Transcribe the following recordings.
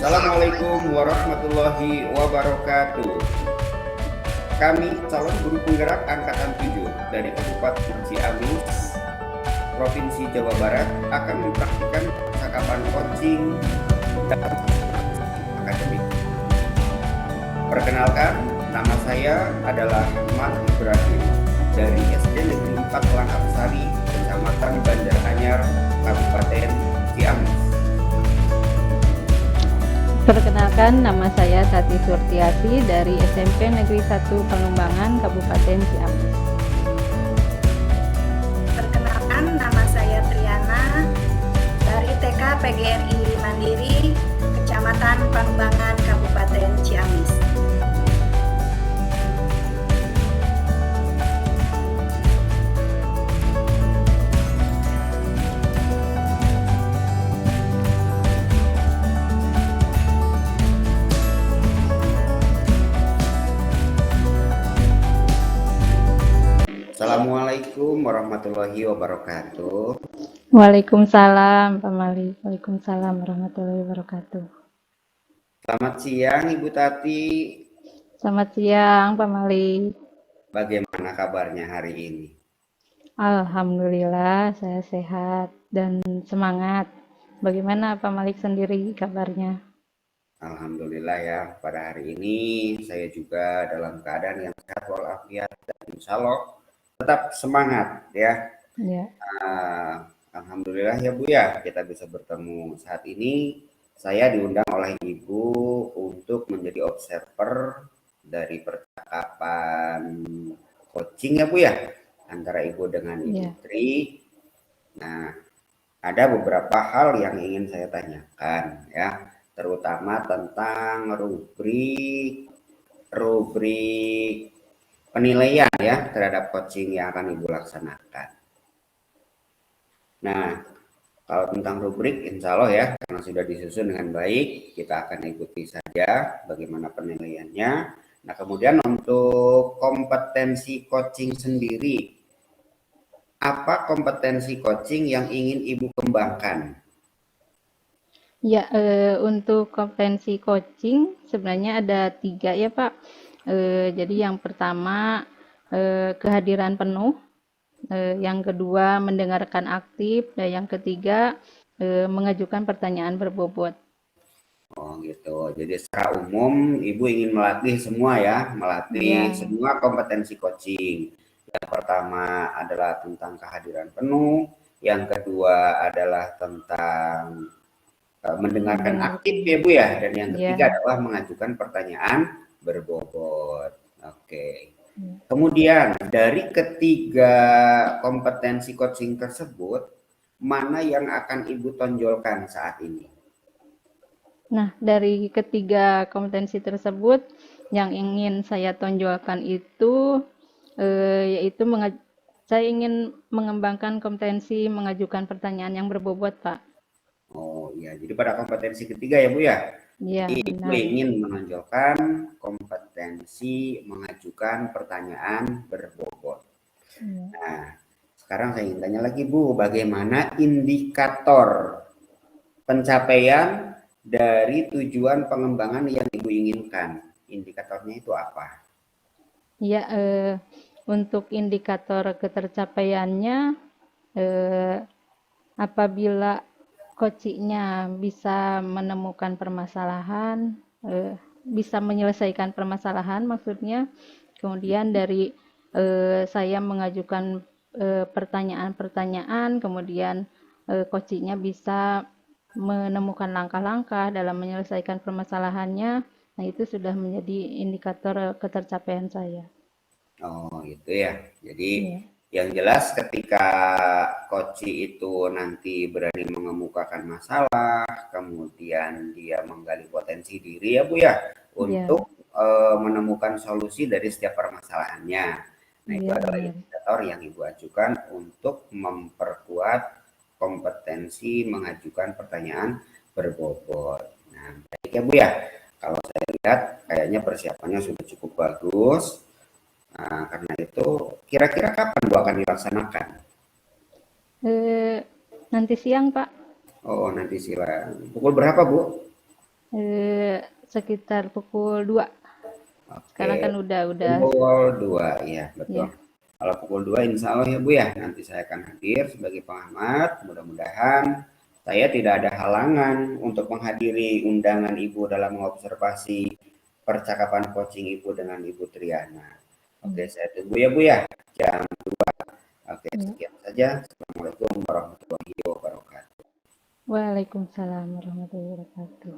Assalamualaikum warahmatullahi wabarakatuh. Kami calon guru penggerak angkatan 7 dari Kabupaten Ciamis, Provinsi Jawa Barat akan mempraktikkan percakapan coaching dan akademik. Perkenalkan, nama saya adalah Mat Ibrahim dari SD Negeri 4 Langkapsari, Kecamatan Bandar Anyar, Kabupaten Ciamis. Perkenalkan, nama saya Tati Surtiati dari SMP Negeri 1 Pengembangan, Kabupaten Ciamis. Perkenalkan, nama saya Triana dari TK PGRI Mandiri, Kecamatan Pangembangan, Kabupaten Ciamis. Assalamualaikum warahmatullahi wabarakatuh. Waalaikumsalam, Pak Mali. Waalaikumsalam warahmatullahi wabarakatuh. Selamat siang, Ibu Tati. Selamat siang, Pak Mali. Bagaimana kabarnya hari ini? Alhamdulillah, saya sehat dan semangat. Bagaimana Pak Malik sendiri kabarnya? Alhamdulillah ya, pada hari ini saya juga dalam keadaan yang sehat walafiat dan insya Allah tetap semangat ya. Ya. Alhamdulillah ya Bu ya, kita bisa bertemu saat ini. Saya diundang oleh Ibu untuk menjadi observer dari percakapan coaching ya Bu ya, antara Ibu dengan Ibu Tri. Nah, ada beberapa hal yang ingin saya tanyakan ya, terutama tentang rubrik penilaian ya terhadap coaching yang akan Ibu laksanakan. Nah, kalau tentang rubrik insya Allah ya, karena sudah disusun dengan baik, kita akan ikuti saja bagaimana penilaiannya. Nah, kemudian untuk kompetensi coaching sendiri, apa kompetensi coaching yang ingin Ibu kembangkan? Ya, untuk kompetensi coaching sebenarnya ada 3 ya Pak. Jadi yang pertama kehadiran penuh, yang kedua mendengarkan aktif, dan yang ketiga mengajukan pertanyaan berbobot. Oh gitu. Jadi secara umum Ibu ingin melatih semua ya, melatih semua kompetensi coaching. Yang pertama adalah tentang kehadiran penuh, yang kedua adalah tentang mendengarkan aktif ya Bu ya, dan yang ketiga adalah mengajukan pertanyaan berbobot. Oke. Kemudian dari ketiga kompetensi coaching tersebut, mana yang akan Ibu tonjolkan saat ini? Nah, dari ketiga kompetensi tersebut, yang ingin saya tonjolkan itu yaitu saya ingin mengembangkan kompetensi mengajukan pertanyaan yang berbobot, Pak. Oh iya, jadi pada kompetensi ketiga ya Bu ya? Iya, Ibu ingin menonjolkan kompetensi mengajukan pertanyaan berbobot. Nah, sekarang saya ingin tanya lagi Bu, bagaimana indikator pencapaian dari tujuan pengembangan yang Ibu inginkan? Indikatornya itu apa? Ya, untuk indikator ketercapaiannya, apabila coachingnya bisa menemukan permasalahan, bisa menyelesaikan permasalahan maksudnya, kemudian dari saya mengajukan pertanyaan-pertanyaan, kemudian coachingnya bisa menemukan langkah-langkah dalam menyelesaikan permasalahannya. Nah, itu sudah menjadi indikator ketercapaian saya. Oh, itu ya. Jadi yang jelas ketika coach itu nanti berani mengemukakan masalah, kemudian dia menggali potensi diri ya Bu ya, untuk menemukan solusi dari setiap permasalahannya. Nah, itu adalah indikator yang Ibu ajukan untuk memperkuat kompetensi mengajukan pertanyaan berbobot. Nah, baik ya Bu ya. Kalau saya lihat kayaknya persiapannya sudah cukup bagus. Nah, karena itu kira-kira kapan Bu akan dilaksanakan? Nanti siang, Pak. Oh, nanti siang. Pukul berapa, Bu? Sekitar pukul 2. Sekarang Oke, kan udah pukul 2 ya, betul. ya. Kalau pukul 2 insya Allah ya Bu ya, nanti saya akan hadir sebagai pengamat. Mudah-mudahan saya tidak ada halangan untuk menghadiri undangan Ibu dalam mengobservasi percakapan coaching Ibu dengan Ibu Triana. Oke, saya tunggu ya Bu ya, jam 2. Oke, Ya. sekian saja. Assalamualaikum warahmatullahi wabarakatuh. Waalaikumsalam warahmatullahi wabarakatuh.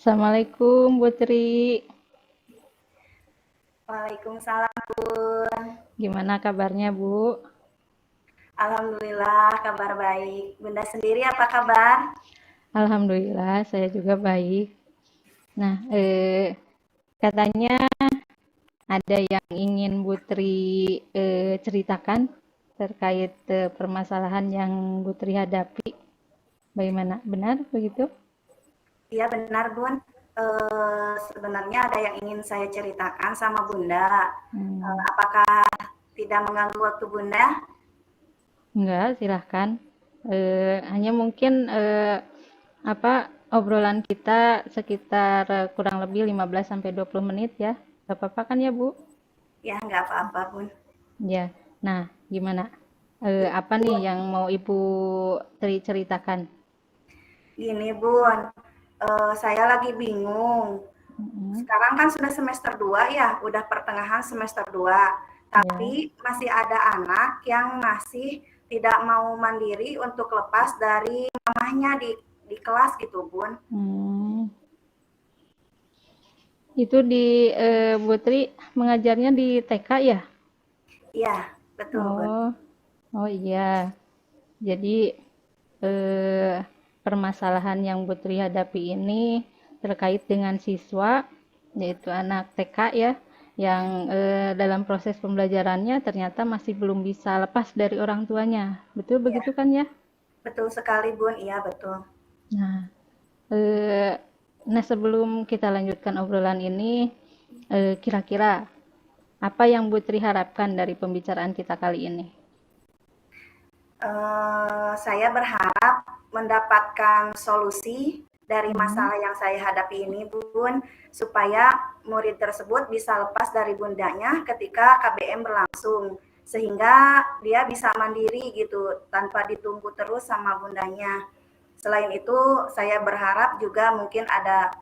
Assalamualaikum Bu Tri. Waalaikumsalam Bun. Gimana kabarnya Bu? Alhamdulillah kabar baik. Bunda sendiri apa kabar? Alhamdulillah saya juga baik. Nah, katanya ada yang ingin Bu Tri ceritakan terkait permasalahan yang Bu Tri hadapi. Bagaimana? Benar begitu? Iya benar Bun. Sebenarnya ada yang ingin saya ceritakan sama Bunda. Apakah tidak mengganggu waktu Bunda? Enggak, silahkan. Hanya mungkin obrolan kita sekitar kurang lebih 15-20 menit ya. Gak apa-apa kan ya Bu? Ya nggak apa-apa Bun. Ya. Nah, gimana? Apa nih yang mau Ibu Tri ceritakan? Gini Bun, saya lagi bingung. Sekarang kan sudah semester 2 ya, udah pertengahan semester 2. Tapi masih ada anak yang masih tidak mau mandiri untuk lepas dari mamahnya di kelas gitu Bun. Itu di Bu Tri mengajarnya di TK ya? Iya, betul Bun. Oh iya. Jadi permasalahan yang Bu Tri hadapi ini terkait dengan siswa, yaitu anak TK ya, yang dalam proses pembelajarannya ternyata masih belum bisa lepas dari orang tuanya. Betul begitu kan ya? Betul sekali Bun, iya betul. Nah, sebelum kita lanjutkan obrolan ini, kira-kira apa yang Bu Tri harapkan dari pembicaraan kita kali ini? Saya berharap mendapatkan solusi dari masalah yang saya hadapi ini Bun, supaya murid tersebut bisa lepas dari bundanya ketika KBM berlangsung, sehingga dia bisa mandiri gitu tanpa ditunggu terus sama bundanya. Selain itu saya berharap juga mungkin ada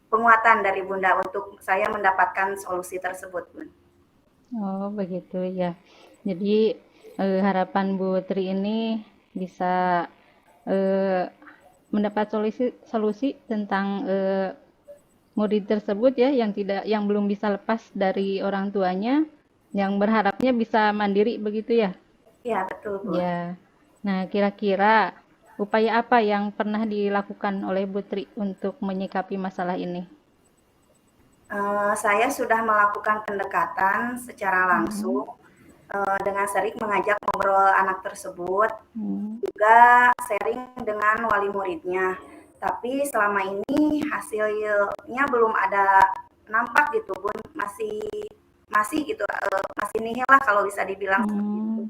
penguatan dari bunda untuk saya mendapatkan solusi tersebut Bun. Oh begitu ya. Jadi harapan Bu Tri ini bisa mendapat solusi tentang murid tersebut ya yang belum bisa lepas dari orang tuanya, yang berharapnya bisa mandiri begitu ya? Iya betul Bu. Ya. Nah, kira-kira upaya apa yang pernah dilakukan oleh Bu Tri untuk menyikapi masalah ini? Saya sudah melakukan pendekatan secara langsung dengan sering mengajak ngobrol anak tersebut, juga sharing dengan wali muridnya. Tapi selama ini hasilnya belum ada nampak gitu Bun, masih gitu, masih nihil lah kalau bisa dibilang seperti itu.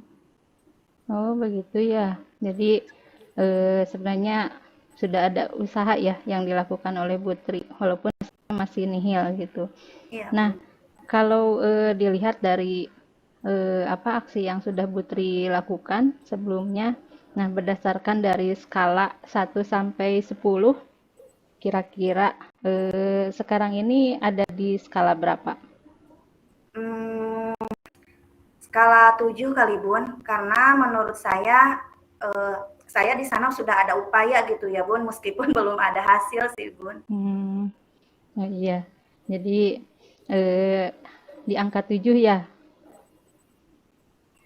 Oh begitu ya. Jadi sebenarnya sudah ada usaha ya yang dilakukan oleh Bu Tri, walaupun masih nihil gitu. Iya, Nah, kalau dilihat dari aksi yang sudah Bu Tri lakukan sebelumnya, nah berdasarkan dari skala 1 sampai 10, kira-kira sekarang ini ada di skala berapa? Skala 7 kali Bun, karena menurut saya di sana sudah ada upaya gitu ya Bun, meskipun belum ada hasil sih Bun. Oh, iya, jadi di angka 7 ya.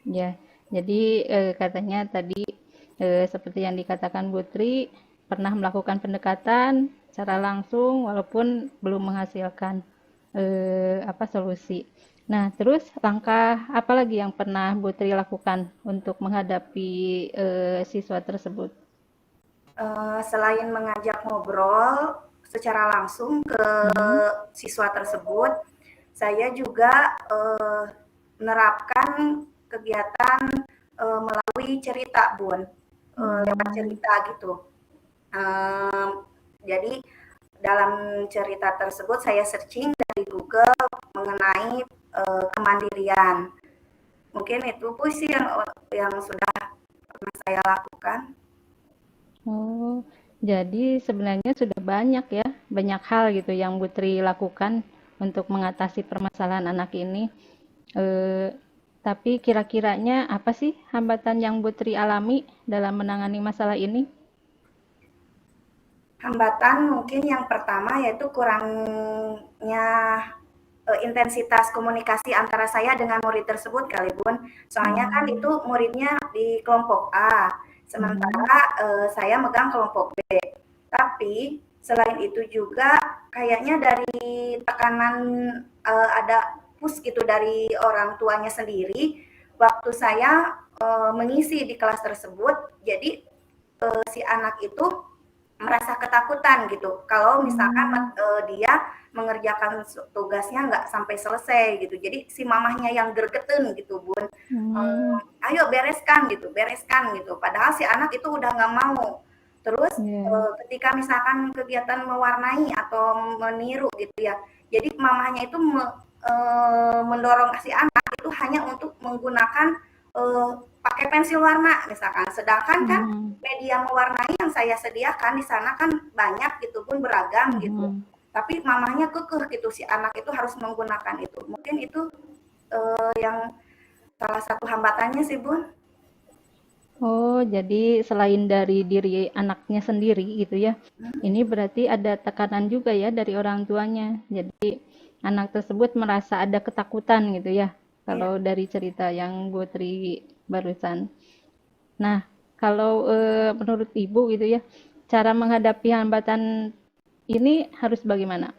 Ya, jadi katanya tadi seperti yang dikatakan Bu Tri pernah melakukan pendekatan secara langsung walaupun belum menghasilkan solusi. Nah, terus langkah apa lagi yang pernah Bu Tri lakukan untuk menghadapi siswa tersebut? Selain mengajak ngobrol secara langsung ke siswa tersebut, saya juga menerapkan kegiatan melalui cerita, Bun, lewat cerita gitu. Jadi dalam cerita tersebut saya searching dari Google mengenai kemandirian. Mungkin itu puisi yang sudah pernah saya lakukan. Oh, jadi sebenarnya sudah banyak ya, banyak hal gitu yang Putri lakukan untuk mengatasi permasalahan anak ini. Tapi kira-kiranya apa sih hambatan yang Putri alami dalam menangani masalah ini? Hambatan mungkin yang pertama yaitu kurangnya intensitas komunikasi antara saya dengan murid tersebut kali, Bun. Soalnya kan itu muridnya di kelompok A, sementara saya megang kelompok B. Tapi selain itu juga kayaknya dari tekanan ada push gitu dari orang tuanya sendiri waktu saya mengisi di kelas tersebut. Jadi si anak itu merasa ketakutan gitu kalau misalkan dia mengerjakan tugasnya nggak sampai selesai gitu. Jadi si mamahnya yang gergeten gitu, Bun. Ayo bereskan gitu, bereskan gitu. Padahal si anak itu udah nggak mau. Terus ketika misalkan kegiatan mewarnai atau meniru gitu ya, jadi mamahnya itu mendorong si anak itu hanya untuk menggunakan pakai pensil warna misalkan. Sedangkan kan media mewarnai yang saya sediakan di sana kan banyak gitu, Bun, beragam gitu. Tapi mamahnya kekeh gitu, si anak itu harus menggunakan itu. Mungkin itu yang salah satu hambatannya sih, Bun. Oh, jadi selain dari diri anaknya sendiri gitu ya, ini berarti ada tekanan juga ya dari orang tuanya. Jadi anak tersebut merasa ada ketakutan gitu ya, kalau dari cerita yang Putri barusan. Nah, kalau menurut Ibu gitu ya, cara menghadapi hambatan ini harus bagaimana?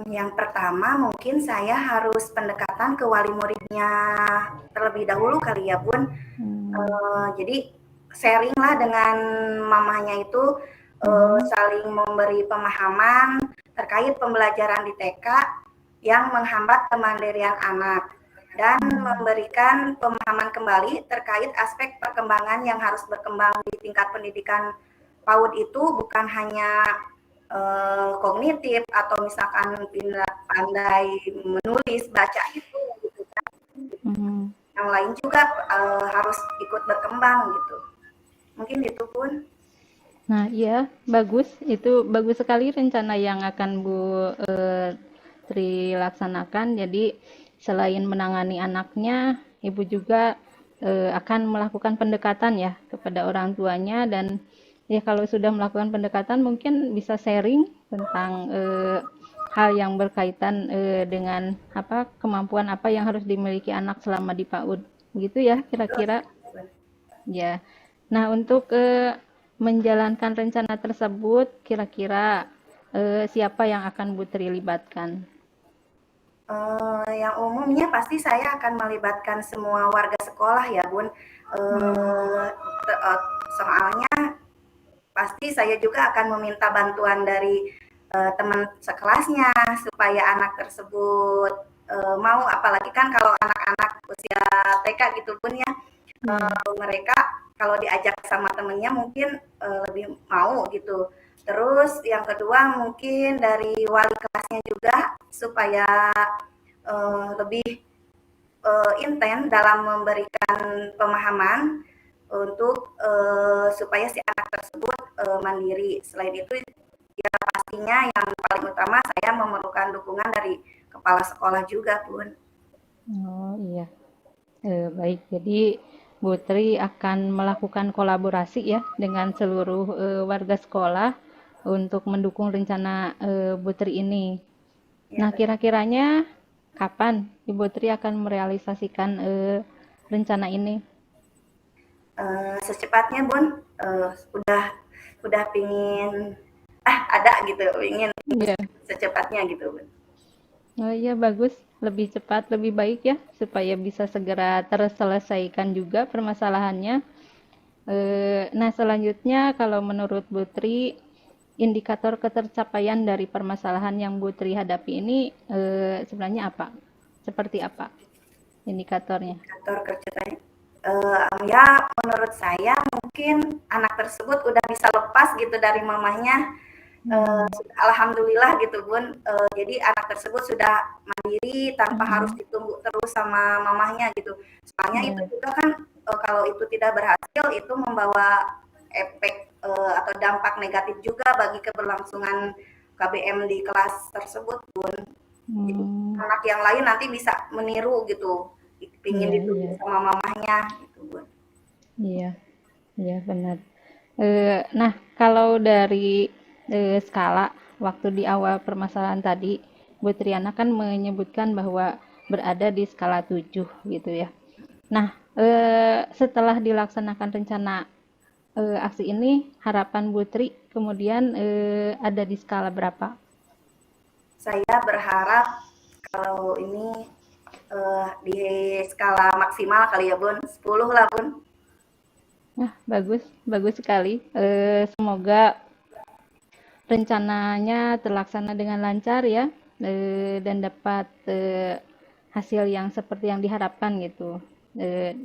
Yang pertama mungkin saya harus pendekatan ke wali muridnya terlebih dahulu kali ya, Bun. Jadi sharing lah dengan mamanya itu, saling memberi pemahaman terkait pembelajaran di TK yang menghambat kemandirian anak dan memberikan pemahaman kembali terkait aspek perkembangan yang harus berkembang di tingkat pendidikan PAUD itu bukan hanya kognitif atau misalkan pandai menulis, baca itu gitu kan. Yang lain juga harus ikut berkembang gitu. Mungkin itu, Pun. Nah, iya, bagus. Itu bagus sekali rencana yang akan Bu Tri laksanakan. Jadi, selain menangani anaknya, Ibu juga akan melakukan pendekatan ya kepada orang tuanya dan ya kalau sudah melakukan pendekatan mungkin bisa sharing tentang hal yang berkaitan dengan kemampuan apa yang harus dimiliki anak selama di PAUD. Begitu ya kira-kira. Ya. Nah, untuk menjalankan rencana tersebut, kira-kira siapa yang akan Putri libatkan? Yang umumnya pasti saya akan melibatkan semua warga sekolah ya, Bun. Soalnya pasti saya juga akan meminta bantuan dari teman sekelasnya supaya anak tersebut mau, apalagi kan kalau anak-anak usia TK gitu, Bun ya. Mereka kalau diajak sama temennya mungkin lebih mau gitu. Terus yang kedua mungkin dari wali kelasnya juga supaya lebih intens dalam memberikan pemahaman untuk supaya si anak tersebut mandiri. Selain itu ya pastinya yang paling utama saya memerlukan dukungan dari kepala sekolah juga, Bun. Oh iya, baik. Jadi Putri akan melakukan kolaborasi ya dengan seluruh warga sekolah untuk mendukung rencana Putri ini. Nah, kira-kiranya kapan Ibu Tri akan merealisasikan rencana ini? Secepatnya, Bun. Udah pingin ada gitu, ingin secepatnya gitu, Bun. Oh iya, bagus. Lebih cepat, lebih baik ya, supaya bisa segera terselesaikan juga permasalahannya. Nah, selanjutnya kalau menurut Putri, indikator ketercapaian dari permasalahan yang Bu Tri hadapi ini sebenarnya apa? Seperti apa indikatornya? Indikator kerjanya. Ya, menurut saya mungkin anak tersebut udah bisa lepas gitu dari mamahnya. Alhamdulillah gitu Bun. Jadi anak tersebut sudah mandiri tanpa harus ditunggu terus sama mamahnya gitu. Soalnya itu juga kan kalau itu tidak berhasil itu membawa efek atau dampak negatif juga bagi keberlangsungan KBM di kelas tersebut Bun. Jadi anak yang lain nanti bisa meniru gitu, pingin ditunggu sama mamahnya gitu Bun. Iya, iya benar. Nah, kalau dari skala waktu di awal permasalahan tadi, Bu Triana kan menyebutkan bahwa berada di skala 7 gitu ya. Nah, setelah dilaksanakan rencana aksi ini, harapan Bu Tri kemudian ada di skala berapa? Saya berharap kalau ini di skala maksimal kali ya Bun, 10 lah Bun. Nah, bagus sekali. Semoga rencananya terlaksana dengan lancar ya, dan dapat hasil yang seperti yang diharapkan gitu.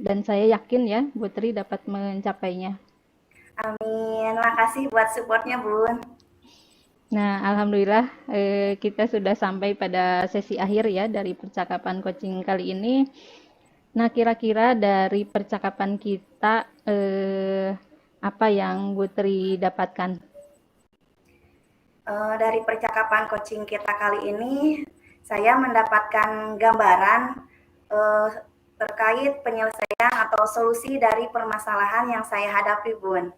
Dan saya yakin ya, Bu Tri dapat mencapainya. Amin, makasih buat supportnya Bun. Nah, alhamdulillah kita sudah sampai pada sesi akhir ya dari percakapan coaching kali ini. Nah, kira-kira dari percakapan kita apa yang Bu Tri dapatkan? Dari percakapan coaching kita kali ini, saya mendapatkan gambaran terkait penyelesaian atau solusi dari permasalahan yang saya hadapi, Bun.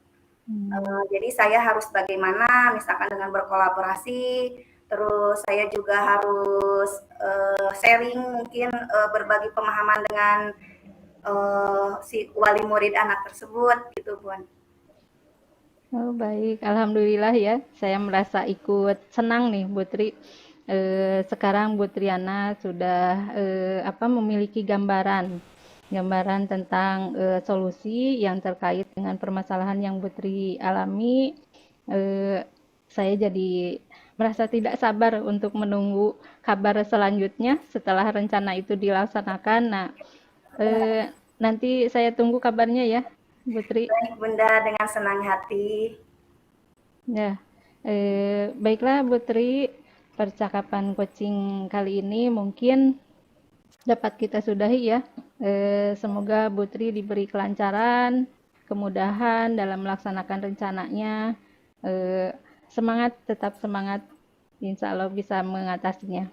Jadi saya harus bagaimana, misalkan dengan berkolaborasi, terus saya juga harus sharing, mungkin berbagi pemahaman dengan si wali murid anak tersebut, gitu, Bun. Oh, baik, alhamdulillah ya. Saya merasa ikut senang nih, Bu Tri. Sekarang Bu Triana sudah memiliki gambaran tentang solusi yang terkait dengan permasalahan yang Bu Tri alami. Saya jadi merasa tidak sabar untuk menunggu kabar selanjutnya setelah rencana itu dilaksanakan. Nah, nanti saya tunggu kabarnya ya, Bu Tri. Baik, Bunda, dengan senang hati. Ya, baiklah Bu Tri, percakapan coaching kali ini mungkin dapat kita sudahi ya. Semoga Bu Tri diberi kelancaran, kemudahan dalam melaksanakan rencananya. Semangat, tetap semangat. Insya Allah bisa mengatasinya.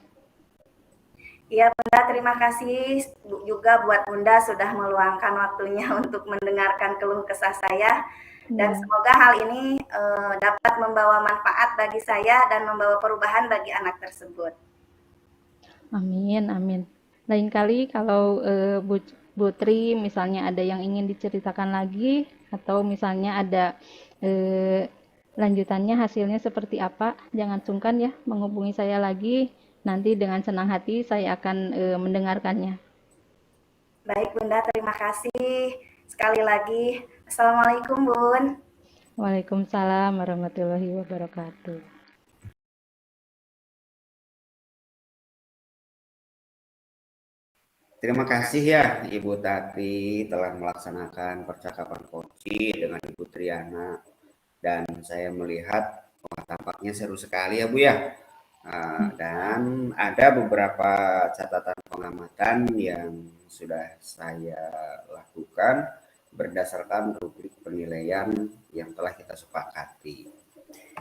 Iya Bunda, terima kasih juga buat Bunda sudah meluangkan waktunya untuk mendengarkan keluh kesah saya. Dan semoga hal ini dapat membawa manfaat bagi saya dan membawa perubahan bagi anak tersebut. Amin, amin. Lain kali kalau Bu Tri misalnya ada yang ingin diceritakan lagi atau misalnya ada lanjutannya hasilnya seperti apa, jangan sungkan ya menghubungi saya lagi. Nanti dengan senang hati saya akan mendengarkannya. Baik Bunda, terima kasih sekali lagi. Assalamualaikum Bun. Waalaikumsalam warahmatullahi wabarakatuh. Terima kasih ya Ibu Tati telah melaksanakan percakapan coaching dengan Ibu Triana, dan saya melihat tampaknya seru sekali ya Bu ya. Dan ada beberapa catatan pengamatan yang sudah saya lakukan berdasarkan rubrik penilaian yang telah kita sepakati.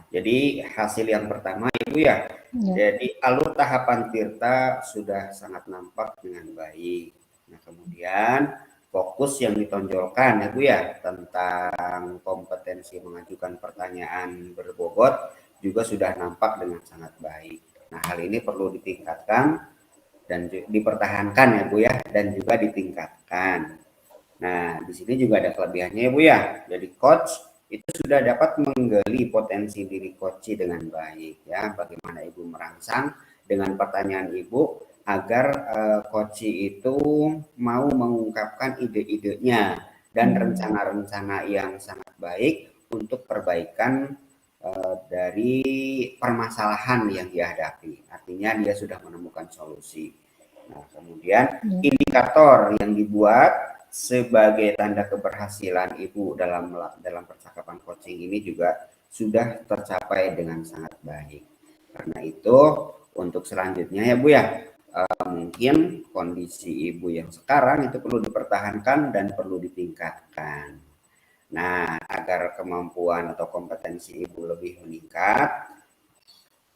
Jadi hasil yang pertama Ibu ya, jadi alur tahapan Tirta sudah sangat nampak dengan baik. Nah kemudian fokus yang ditonjolkan ya Bu ya tentang kompetensi mengajukan pertanyaan berbobot juga sudah nampak dengan sangat baik. Nah hal ini perlu ditingkatkan dan dipertahankan ya Bu ya, dan juga ditingkatkan. Nah di sini juga ada kelebihannya ya Bu ya. Jadi coach itu sudah dapat menggali potensi diri coach dengan baik ya. Bagaimana Ibu merangsang dengan pertanyaan Ibu agar coach itu mau mengungkapkan ide-idenya dan rencana-rencana yang sangat baik untuk perbaikan dari permasalahan yang dihadapi. Artinya dia sudah menemukan solusi. Nah, kemudian indikator yang dibuat sebagai tanda keberhasilan Ibu dalam percakapan coaching ini juga sudah tercapai dengan sangat baik. Karena itu untuk selanjutnya ya Bu ya, mungkin kondisi Ibu yang sekarang itu perlu dipertahankan dan perlu ditingkatkan. Nah, agar kemampuan atau kompetensi Ibu lebih meningkat,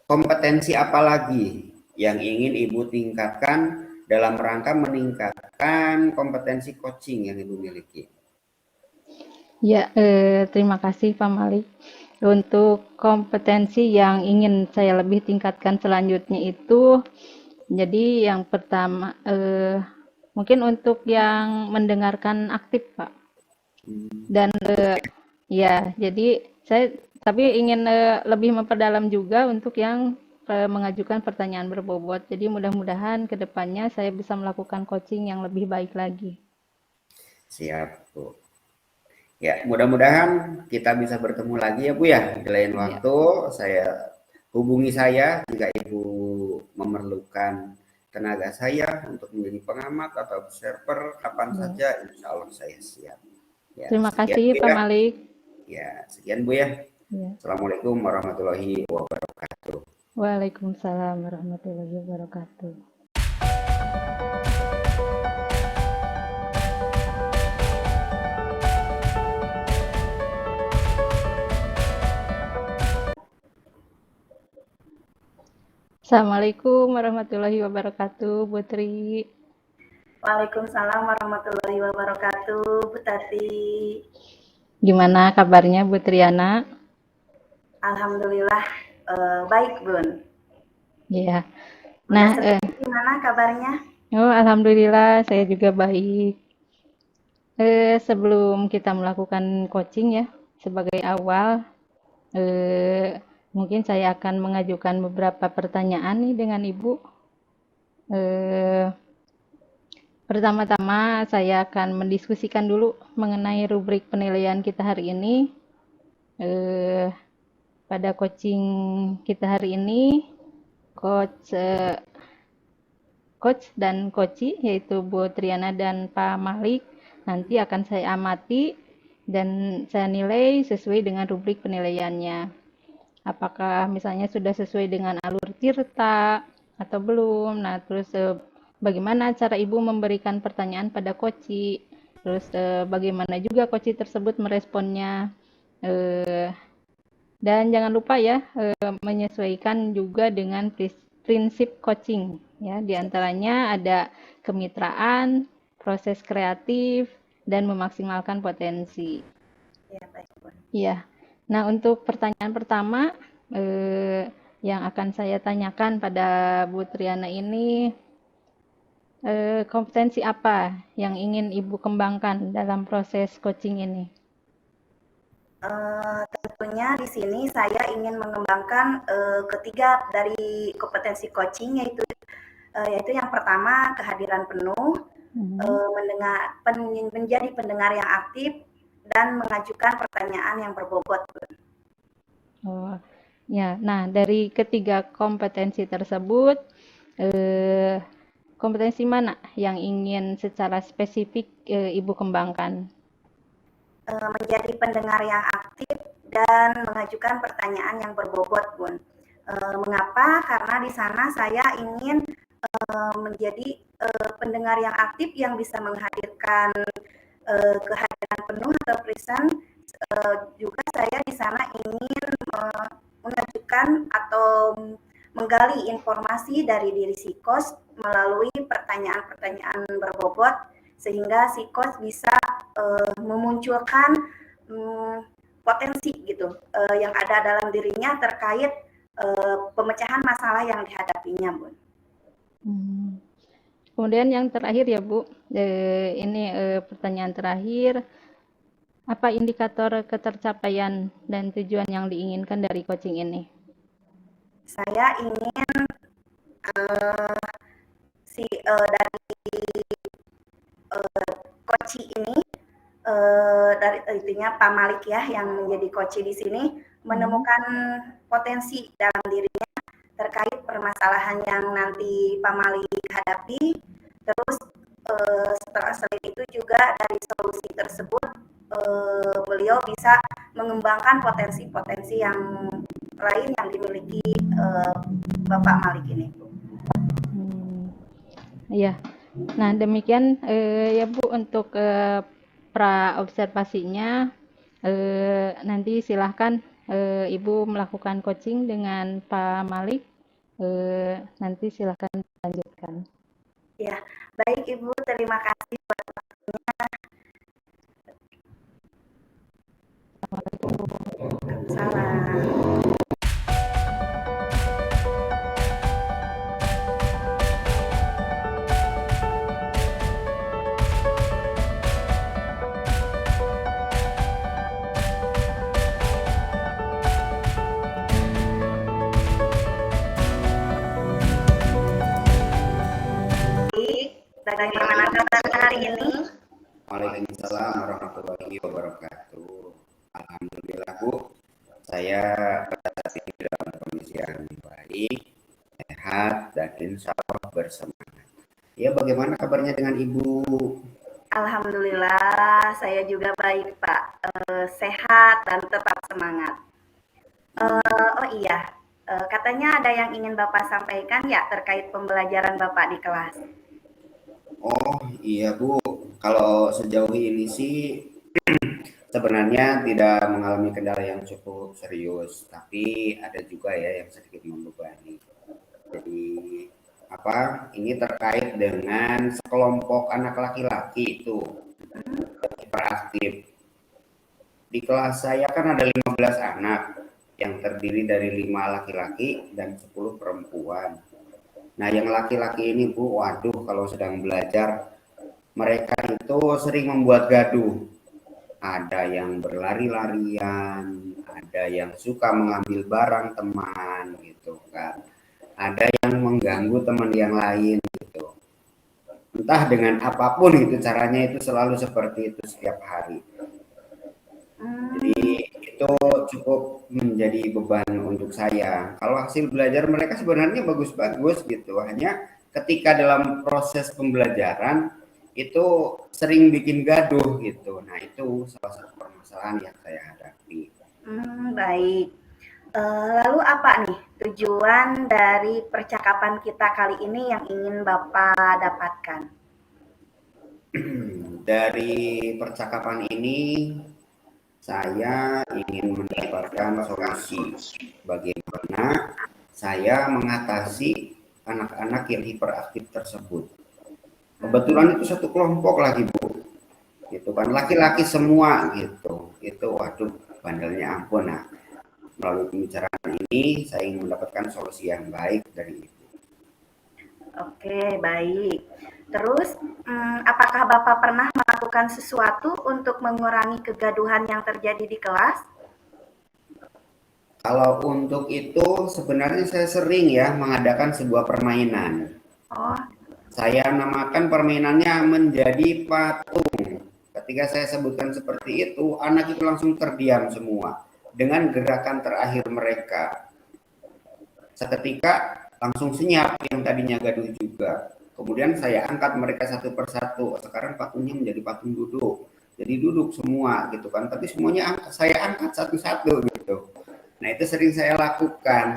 kompetensi apa lagi yang ingin Ibu tingkatkan dalam rangka meningkatkan kompetensi coaching yang Ibu miliki? Ya, terima kasih Pak Malik. Untuk kompetensi yang ingin saya lebih tingkatkan selanjutnya itu, jadi yang pertama, mungkin untuk yang mendengarkan aktif Pak. Dan ya, jadi saya tapi ingin lebih memperdalam juga untuk yang mengajukan pertanyaan berbobot. Jadi mudah-mudahan ke depannya saya bisa melakukan coaching yang lebih baik lagi. Siap, Bu. Ya, mudah-mudahan kita bisa bertemu lagi ya Bu ya. Di lain waktu hubungi saya jika Ibu memerlukan tenaga saya untuk menjadi pengamat atau observer kapan saja, insya Allah saya siap. Ya, terima kasih Pak Malik. Ya, sekian Bu ya. Assalamualaikum warahmatullahi wabarakatuh. Waalaikumsalam warahmatullahi wabarakatuh. Assalamualaikum warahmatullahi wabarakatuh, Bu Tri. Waalaikumsalam warahmatullahi wabarakatuh, Bu Tati. Gimana kabarnya Bu Triana? Alhamdulillah baik, Bun. Iya. Nah, gimana kabarnya? Oh, alhamdulillah saya juga baik. Sebelum kita melakukan coaching ya, sebagai awal, mungkin saya akan mengajukan beberapa pertanyaan nih dengan Ibu. Pertama-tama saya akan mendiskusikan dulu mengenai rubrik penilaian kita hari ini. Pada coaching kita hari ini, coach dan coachi yaitu Bu Triana dan Pak Malik nanti akan saya amati dan saya nilai sesuai dengan rubrik penilaiannya. Apakah misalnya sudah sesuai dengan alur tirta atau belum. Nah, terus bagaimana cara Ibu memberikan pertanyaan pada coachi. Terus bagaimana juga coachi tersebut meresponnya. Dan jangan lupa ya, menyesuaikan juga dengan prinsip coaching. Ya, diantaranya ada kemitraan, proses kreatif, dan memaksimalkan potensi. Ya, baik, Bu. Iya. Nah, untuk pertanyaan pertama yang akan saya tanyakan pada Bu Triana ini, kompetensi apa yang ingin Ibu kembangkan dalam proses coaching ini? Tentunya di sini saya ingin mengembangkan ketiga dari kompetensi coaching, yaitu yang pertama kehadiran penuh, menjadi pendengar yang aktif, dan mengajukan pertanyaan yang berbobot. Oh, ya. Nah, dari ketiga kompetensi tersebut, kompetensi mana yang ingin secara spesifik Ibu kembangkan? Menjadi pendengar yang aktif dan mengajukan pertanyaan yang berbobot, Bun. Mengapa? Karena di sana saya ingin menjadi pendengar yang aktif yang bisa menghadirkan kehadiran penuh atau present. Juga saya di sana ingin mengajukan atau menggali informasi dari diri si coach melalui pertanyaan-pertanyaan berbobot, sehingga si coach bisa memunculkan potensi gitu yang ada dalam dirinya terkait pemecahan masalah yang dihadapinya, Bun. Kemudian yang terakhir ya Bu, ini pertanyaan terakhir, apa indikator ketercapaian dan tujuan yang diinginkan dari coaching ini? Saya ingin dari coach ini, dari intinya Pak Malik ya yang menjadi coach di sini, menemukan potensi dalam dirinya terkait permasalahan yang nanti Pak Malik hadapi. Terus setelah selain itu juga dari solusi tersebut beliau bisa mengembangkan potensi-potensi yang lain yang dimiliki Bapak Malik ini, Bu. Iya. Nah, demikian ya Bu untuk pra observasinya. Nanti silahkan Ibu melakukan coaching dengan Pak Malik. Nanti silahkan lanjutkan. Ya, baik Ibu, terima kasih buat waktunya. Salam. Bagaimana kabar hari ini? Waalaikumsalam warahmatullahi wabarakatuh. Alhamdulillah Bu, saya pada saat ini dalam kondisi yang baik, sehat, dan insya Allah bersemangat. Ya, bagaimana kabarnya dengan Ibu? Alhamdulillah, saya juga baik Pak, sehat dan tetap semangat. Oh iya, katanya ada yang ingin Bapak sampaikan ya terkait pembelajaran Bapak di kelas. Oh iya Bu, kalau sejauh ini sih sebenarnya tidak mengalami kendala yang cukup serius, tapi ada juga ya yang sedikit membebani. Jadi ini terkait dengan sekelompok anak laki-laki itu hiperaktif. Di kelas saya kan ada 15 anak yang terdiri dari 5 laki-laki dan 10 perempuan. Nah, yang laki-laki ini Bu, waduh kalau sedang belajar mereka itu sering membuat gaduh. Ada yang berlari-larian, ada yang suka mengambil barang teman gitu kan. Ada yang mengganggu teman yang lain gitu. Entah dengan apapun itu caranya itu selalu seperti itu setiap hari. Jadi itu cukup menjadi beban untuk saya. Kalau hasil belajar mereka sebenarnya bagus-bagus gitu. Hanya ketika dalam proses pembelajaran itu sering bikin gaduh gitu. Nah itu salah satu permasalahan yang saya hadapi. Baik. Lalu apa nih tujuan dari percakapan kita kali ini yang ingin Bapak dapatkan? Dari percakapan ini saya ingin mendapatkan solusi bagaimana saya mengatasi anak-anak yang hiperaktif tersebut. Kebetulan itu satu kelompok lagi Bu, gitu kan, laki-laki semua gitu. Itu waduh bandelnya ampun. Nah, melalui pembicaraan ini saya ingin mendapatkan solusi yang baik dari Ibu. Oke, baik. Terus, apakah Bapak pernah melakukan sesuatu untuk mengurangi kegaduhan yang terjadi di kelas? Kalau untuk itu sebenarnya saya sering ya mengadakan sebuah permainan. Oh, Saya namakan permainannya menjadi patung. Ketika saya sebutkan seperti itu, anak itu langsung terdiam semua dengan gerakan terakhir mereka. Seketika langsung senyap yang tadinya gaduh juga. Kemudian saya angkat mereka satu persatu. Sekarang patungnya menjadi patung duduk. Jadi duduk semua gitu kan. Tapi semuanya saya angkat satu-satu gitu. Nah itu sering saya lakukan.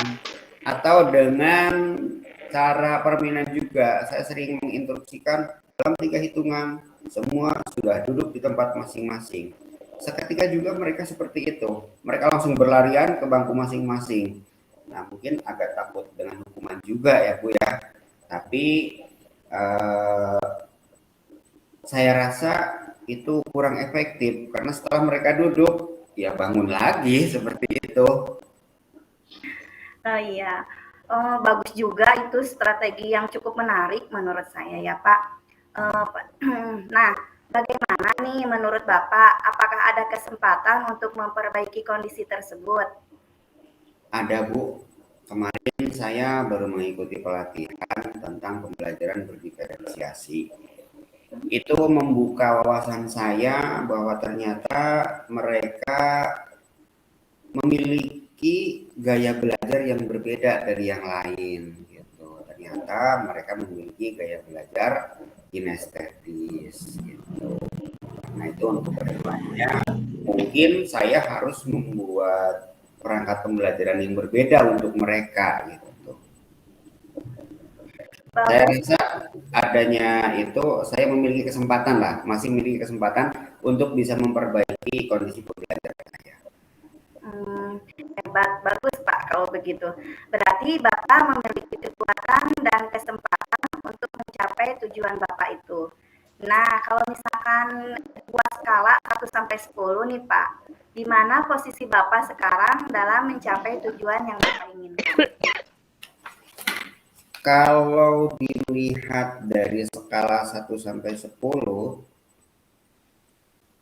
Atau dengan cara permainan juga. Saya sering menginstruksikan dalam 3 hitungan. Semua sudah duduk di tempat masing-masing. Seketika juga mereka seperti itu. Mereka langsung berlarian ke bangku masing-masing. Nah mungkin agak takut dengan hukuman juga ya Bu ya. Tapi saya rasa itu kurang efektif karena setelah mereka duduk ya bangun lagi seperti itu. Oh iya, bagus juga itu strategi yang cukup menarik menurut saya ya Pak. Nah, bagaimana nih menurut Bapak? Apakah ada kesempatan untuk memperbaiki kondisi tersebut? Ada Bu, kemarin saya baru mengikuti pelatihan tentang pembelajaran berdiferensiasi. Itu membuka wawasan saya bahwa ternyata mereka memiliki memiliki gaya belajar yang berbeda dari yang lain gitu. Ternyata mereka memiliki gaya belajar kinestetis gitu. Nah itu untuk kedepannya mungkin saya harus membuat perangkat pembelajaran yang berbeda untuk mereka gitu. Saya rasa adanya itu saya memiliki kesempatan lah, masih memiliki kesempatan untuk bisa memperbaiki kondisi pembelajaran saya. Hebat, bagus Pak kalau begitu. Berarti Bapak memiliki kekuatan dan kesempatan untuk mencapai tujuan Bapak itu. Nah, kalau misalkan buat skala 1 sampai 10 nih Pak, di mana posisi Bapak sekarang dalam mencapai tujuan yang Bapak inginkan? Kalau dilihat dari skala 1 sampai 10,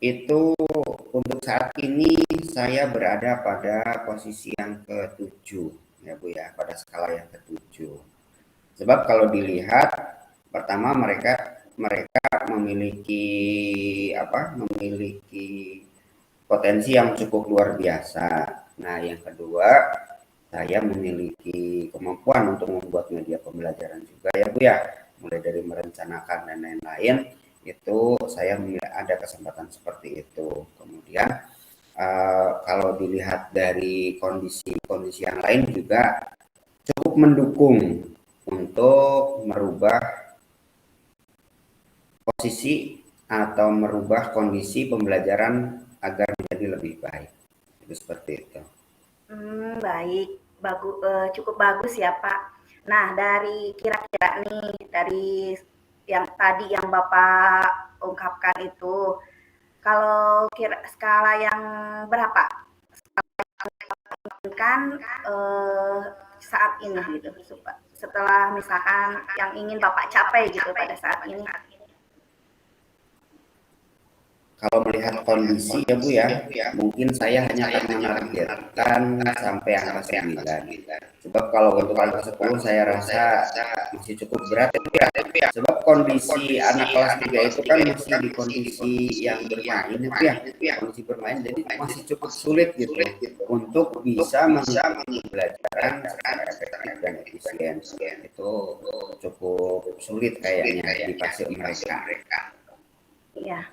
itu untuk saat ini saya berada pada posisi yang ke-7 ya Bu ya, pada skala yang ke-7. Sebab kalau dilihat pertama mereka memiliki memiliki potensi yang cukup luar biasa. Nah, yang kedua saya memiliki kemampuan untuk membuat media pembelajaran juga ya Bu ya, mulai dari merencanakan dan lain-lain, itu saya ada kesempatan seperti itu. Kemudian kalau dilihat dari kondisi yang lain juga cukup mendukung untuk merubah posisi atau merubah kondisi pembelajaran agar menjadi lebih baik. Itu seperti itu. Baik, cukup bagus ya Pak. Nah, dari kira-kira nih, dari yang tadi yang Bapak ungkapkan itu, kalau skala yang berapa? Skala yang kan saat ini gitu, setelah misalkan yang ingin Bapak capai gitu pada saat ini. Kalau melihat kondisi ya Bu ya, mungkin saya hanya akan menargetkan sampai angka 9. Sebab kalau untuk angka 10 saya rasa masih cukup berat ya. Sebab kondisi anak kelas 3 itu kan masih di kondisi yang bermain ya. Kondisi bermain jadi masih cukup sulit gitu untuk bisa mengikuti pembelajaran secara efektif dan efisien. Itu cukup sulit kayaknya di pasir mereka. Iya,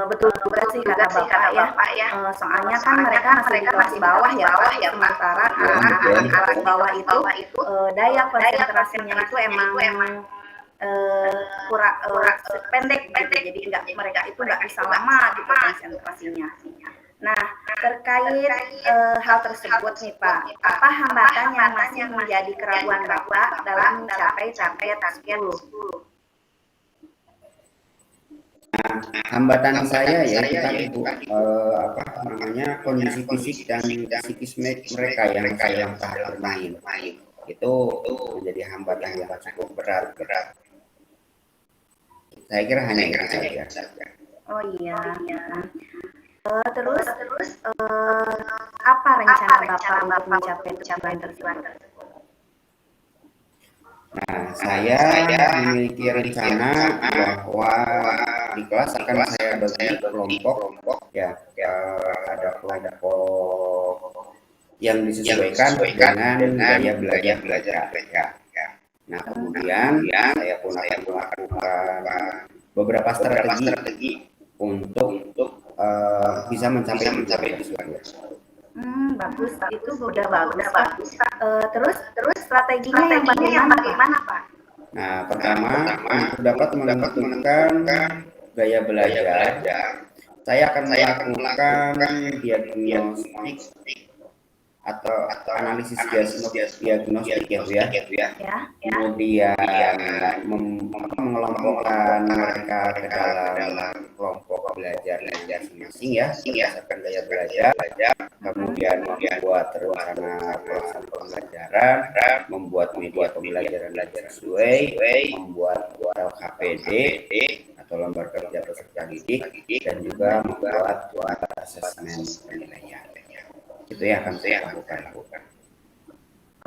betul juga sih kata Bapak ya. Soalnya kan mereka masih di kelas bawah ya Pak. Sementara anak di kelas bawah itu daya konsentrasinya itu emang kurang pendek gitu. Jadi mereka itu nggak bisa lama gitu konsentrasinya. Nah, terkait hal tersebut nih Pak, apa hambatan yang masih menjadi keraguan Bapak dalam mencapai target 10? Nah, hambatan saya ya itu tadi Bu, kondisi fisik dan psikis mereka yang dalam tahap bermain itu menjadi hambatan yang cukup berat. Saya kira hanya itu saja. Oh iya. Terus apa rencana Bapak untuk mencapai tujuan tersebut? Nah, saya memiliki rencana bahwa di kelas akan saya bagi kelompok ya, ada kelompok yang disesuaikan dengan gaya belajar mereka. Nah, kemudian saya pun akan melakukan beberapa strategi untuk bisa mencapai tujuan tersebut. Bagus, itu udah bagus Pak. Terus strateginya yang bagaimana Pak? Nah, pertama untuk dapat menentukan gaya belajar, saya akan melakukan diagnostik atau analisis diagnostik ya. Kemudian mengelompokkan mereka ke dalam kelompok belajar masing-masing ya, berdasarkan gaya belajar. Kemudian membuat rencana pelaksanaan pembelajaran, membuat media pembelajaran sesuai, membuat LKPD atau lembar kerja peserta didik, dan juga membuat asesmen penilaian. Itu yang akan saya lakukan.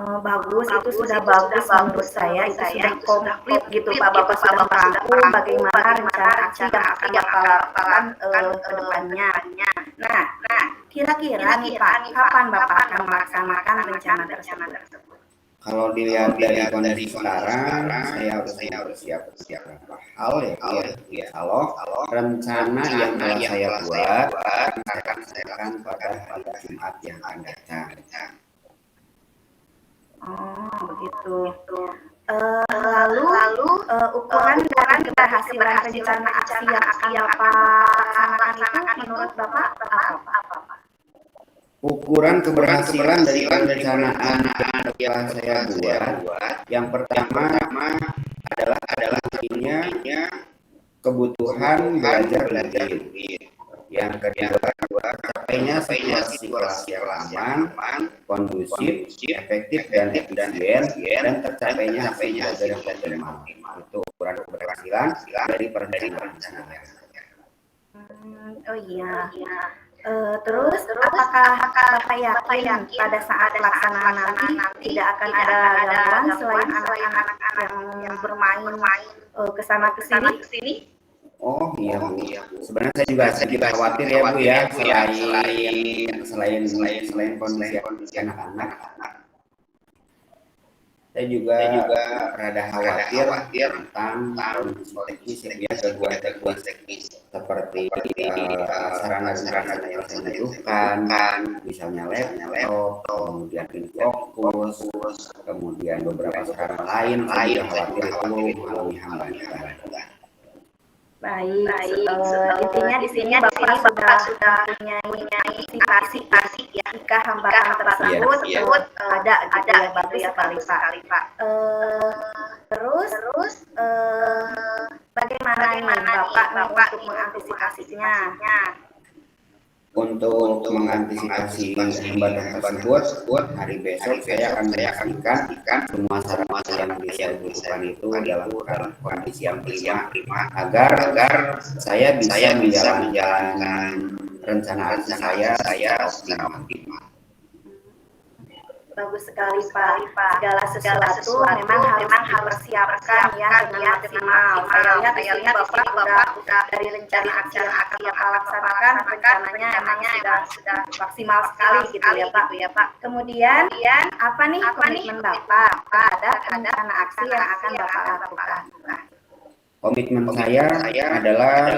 Bagus, itu sudah bagus menurut saya, itu sudah komplit gitu Pak. Bapak sudah merangkum bagaimana rencana aksi yang akan Bapak lakukan ke depannya. Nah, Kira-kira nih Pak, kapan Bapak akan melaksanakan rencana tersebut? Kalau dilihat dari kondisi sekarang, saya harus bersiap beberapa hal ya, Bu, ya. Kalau rencana yang telah saya buat akan saya laksanakan pada hari Jumat yang akan datang. Oh, begitu. Lalu ukuran dari keberhasilan rencana aksi yang akan Bapak laksanakan itu menurut Bapak apa? Ukuran keberhasilan dari perencanaan yang saya buat, yang pertama adalah intinya kebutuhan belajar duit. Yang kedua, tercapainya situasi kelas yang aman, kondusif, efektif dan efisien, dan tercapainya hasil belajar yang optimal. Itu ukuran keberhasilan dari perencanaan saya. Oh iya. Terus apakah Bapak yakin pada saat pelaksanaan nanti tidak akan ada gangguan selain anak-anak yang bermain kesana kesini? Oh iya Bu, sebenarnya saya juga sedikit khawatir ya Bu ya, selain kondisi anak-anak, saya juga rada khawatir tentang kondisi teknis ya, gangguan teknis seperti sarana yang saya butuhkan, misalnya laptop, kemudian fokus, kemudian beberapa sarana lain, saya khawatir itu mengalami hambatan. Baik, intinya di sini Bapak sudah punya antisipasi ya jika hambatan tersebut ada ya, bagus sekali Pak. Terus bagaimana Bapak untuk mengantisipasinya? Untuk mengantisipasi hambatan tersebut, hari besok saya akan memastikan semua sarana yang saya butuhkan itu dalam kondisi yang prima agar saya bisa menjalankan rencana aksi saya secara optimal. Bagus sekali Pak. Segala sesuatu memang harus dipersiapkan ya dengan maksimal. Saya lihat di sini Bapak sudah dari rencana aksi yang akan Bapak laksanakan, rencananya emang sudah maksimal sekali gitu ya Pak. Kemudian apa nih komitmen Bapak pada rencana aksi yang akan Bapak lakukan? Komitmen saya adalah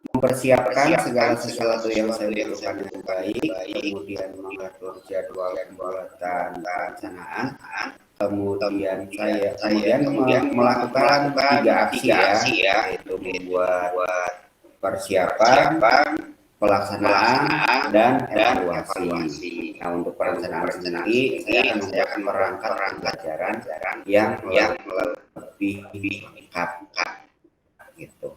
mempersiapkan segala sesuatu yang saya butuhkan dengan baik, kemudian mengatur jadwal pembuatan perencanaan, kemudian melakukan 3 aksi ya, yaitu membuat persiapan, pelaksanaan, dan evaluasi. Nah, untuk perencanaan sendiri saya akan membuat perangkat pembelajaran yang lebih lengkap gitu.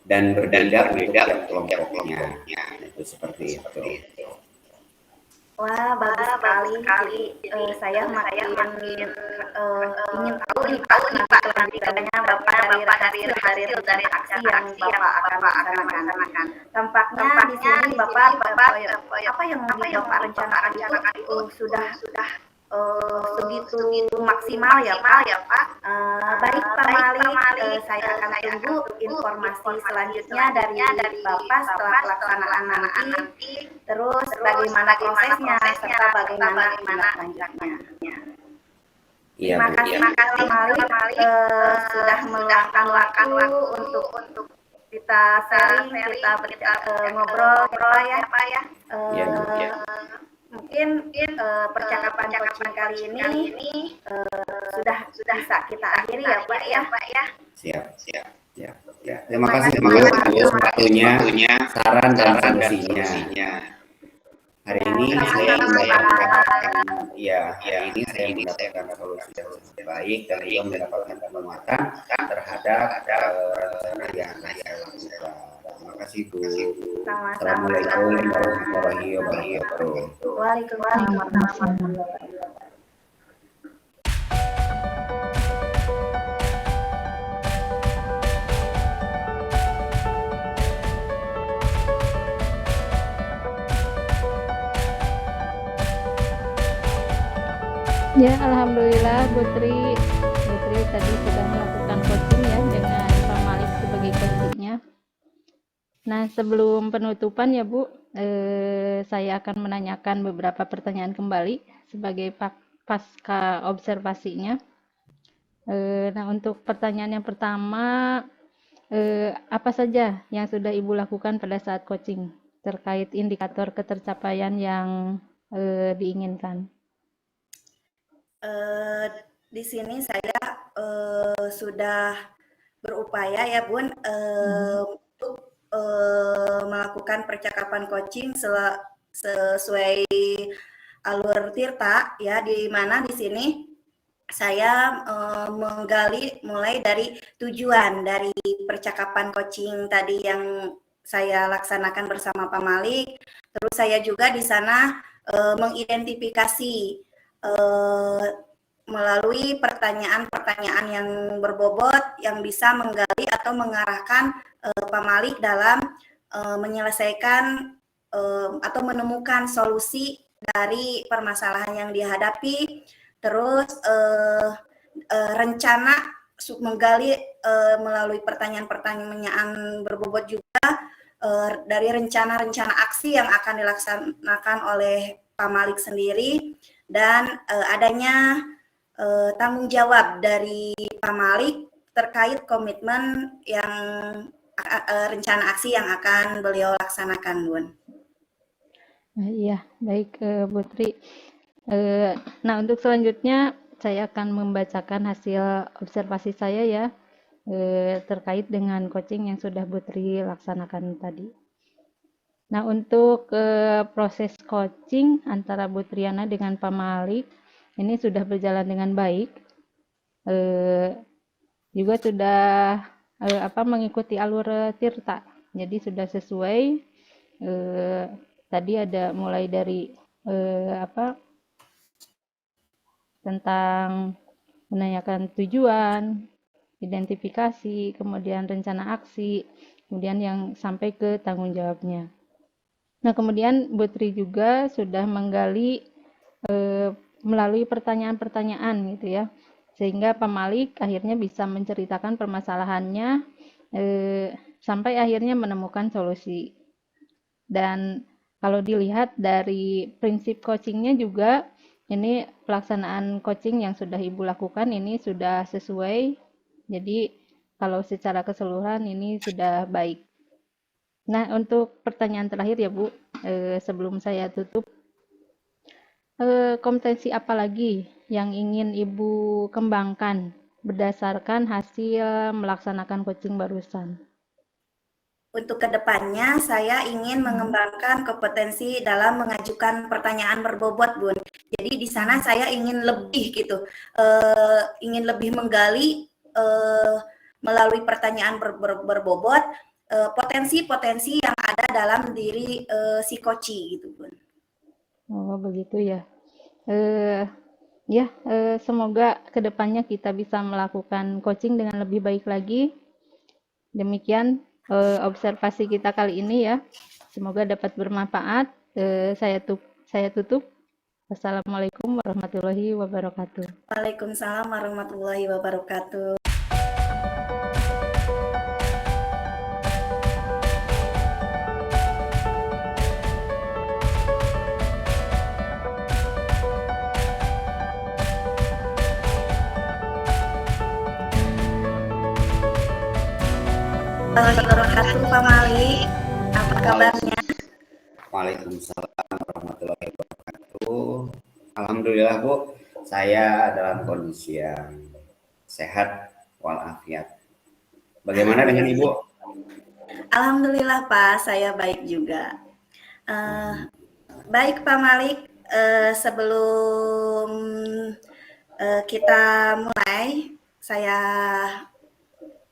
Dan berbeda untuk kelompoknya, itu seperti itu. Wah, bagus sekali. Saya makin ingin tahu nih Pak kelanjutannya Bapak dari hasil dari aksi yang Bapak akan laksanakan. Tampaknya di sini Bapak apa yang Bapak rencanakan itu sudah segitu maksimal ya Pak. Baik Pak Malik, saya akan tunggu informasi selanjutnya dari Bapak setelah pelaksanaan nanti, terus bagaimana prosesnya serta bagaimana lanjutnya. Terima kasih Pak Malik sudah meluangkan waktu untuk kita sharing, kita ngobrol ya Pak ya. Mungkin percakapan coaching kali ini sudah bisa kita akhiri ya Pak ya. Siap. Terima kasih Bu atas waktunya, saran dan solusinya. Hari ini saya mendapatkan solusi yang baik dan juga mendapatkan penguatan terhadap rencana yang saya lakukan. Terima kasih Bu. Assalamualaikum warahmatullahi wabarakatuh. Waalaikumsalam warahmatullahi wabarakatuh. Ya, alhamdulillah Putri tadi sudah melakukan coaching ya dengan Pak Malik sebagai coachingnya. Nah, sebelum penutupan ya Bu, saya akan menanyakan beberapa pertanyaan kembali sebagai pasca observasinya. Nah, untuk pertanyaan yang pertama, apa saja yang sudah Ibu lakukan pada saat coaching terkait indikator ketercapaian yang diinginkan? Di sini saya sudah berupaya ya Bun untuk melakukan percakapan coaching sesuai alur Tirta ya, di mana di sini saya menggali mulai dari tujuan dari percakapan coaching tadi yang saya laksanakan bersama Pak Malik. Terus saya juga di sana mengidentifikasi melalui pertanyaan-pertanyaan yang berbobot yang bisa menggali atau mengarahkan Pak Malik dalam menyelesaikan atau menemukan solusi dari permasalahan yang dihadapi. Terus rencana menggali melalui pertanyaan-pertanyaan berbobot juga dari rencana-rencana aksi yang akan dilaksanakan oleh Pak Malik sendiri, dan adanya tanggung jawab dari Pak Malik terkait komitmen yang rencana aksi yang akan beliau laksanakan, Bun. Iya, baik Bu Tri. Nah, untuk selanjutnya saya akan membacakan hasil observasi saya ya terkait dengan coaching yang sudah Bu Tri laksanakan tadi. Nah, untuk proses coaching antara Bu Triana dengan Pak Malik ini sudah berjalan dengan baik. Juga sudah mengikuti alur Tirta. Jadi sudah sesuai. Tadi ada mulai dari tentang menanyakan tujuan, identifikasi, kemudian rencana aksi, kemudian yang sampai ke tanggung jawabnya. Nah, kemudian Bu Tri juga sudah menggali melalui pertanyaan-pertanyaan gitu ya, sehingga Pak Malik akhirnya bisa menceritakan permasalahannya sampai akhirnya menemukan solusi. Dan kalau dilihat dari prinsip coachingnya juga, ini pelaksanaan coaching yang sudah Ibu lakukan ini sudah sesuai. Jadi kalau secara keseluruhan ini sudah baik. Nah, untuk pertanyaan terakhir ya Bu, sebelum saya tutup, kompetensi apa lagi yang ingin Ibu kembangkan berdasarkan hasil melaksanakan coaching barusan? Untuk kedepannya, saya ingin mengembangkan kompetensi dalam mengajukan pertanyaan berbobot, Bun. Jadi di sana saya ingin lebih gitu, ingin lebih menggali melalui pertanyaan berbobot potensi-potensi yang ada dalam diri si coach gitu, Bun. Oh, begitu ya. Semoga kedepannya kita bisa melakukan coaching dengan lebih baik lagi. Demikian observasi kita kali ini ya. Semoga dapat bermanfaat. Saya tutup. Wassalamualaikum warahmatullahi wabarakatuh. Waalaikumsalam warahmatullahi wabarakatuh. Wabarakatuh Pak Malik, apa kabarnya? Waalaikumsalam warahmatullahi wabarakatuh. Alhamdulillah Bu, saya dalam kondisi yang sehat walafiat. Bagaimana dengan Ibu? Alhamdulillah Pak, saya baik juga. Baik Pak Malik, sebelum kita mulai, saya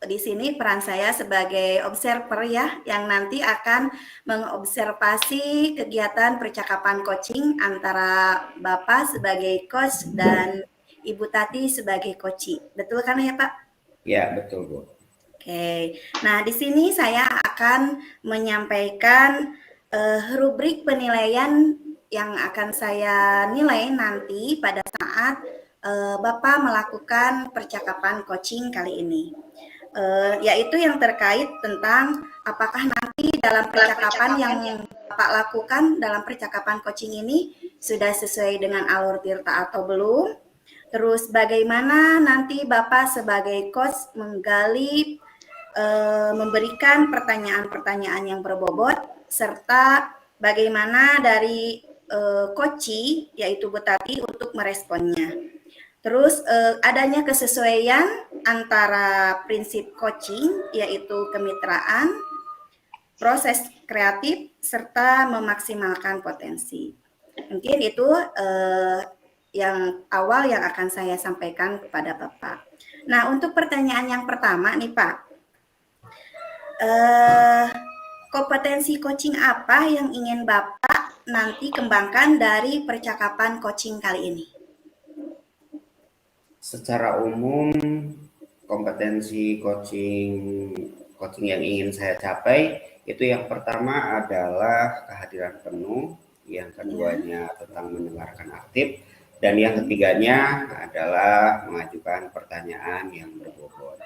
di sini peran saya sebagai observer ya, yang nanti akan mengobservasi kegiatan percakapan coaching antara Bapak sebagai coach dan Ibu Tati sebagai coach. Betul kan ya Pak? Ya, betul Bu. Oke, nah di sini saya akan menyampaikan rubrik penilaian yang akan saya nilai nanti pada saat Bapak melakukan percakapan coaching kali ini. Yaitu yang terkait tentang apakah nanti dalam percakapan yang Bapak lakukan dalam percakapan coaching ini sudah sesuai dengan alur Tirta atau belum? Terus bagaimana nanti Bapak sebagai coach menggali, memberikan pertanyaan-pertanyaan yang berbobot, serta bagaimana dari coachee, yaitu Bu Tati, untuk meresponnya. Terus adanya kesesuaian antara prinsip coaching, yaitu kemitraan, proses kreatif, serta memaksimalkan potensi. Mungkin itu yang awal yang akan saya sampaikan kepada Bapak. Nah, untuk pertanyaan yang pertama nih Pak, kompetensi coaching apa yang ingin Bapak nanti kembangkan dari percakapan coaching kali ini? Secara umum, kompetensi coaching yang ingin saya capai itu yang pertama adalah kehadiran penuh, yang keduanya tentang mendengarkan aktif, dan yang ketiganya adalah mengajukan pertanyaan yang berbobot.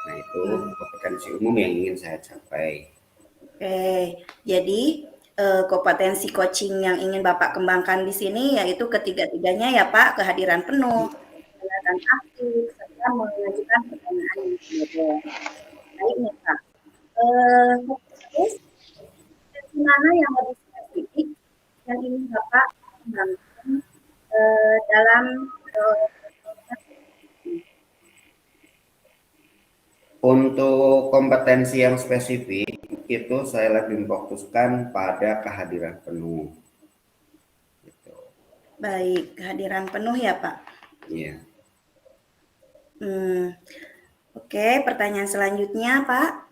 Nah, itu kompetensi umum yang ingin saya capai. Oke, jadi kompetensi coaching yang ingin Bapak kembangkan di sini yaitu ketiga-tiganya ya Pak, kehadiran penuh, mendengarkan aktif, serta mengajukan pertanyaan yang berbobot. Baik nih Pak, terus mana yang lebih spesifik yang ingin Bapak kembangkan dalam Untuk kompetensi yang spesifik itu saya lebih memfokuskan pada kehadiran penuh. Gitu. Baik, kehadiran penuh ya Pak. Iya. Oke, pertanyaan selanjutnya Pak.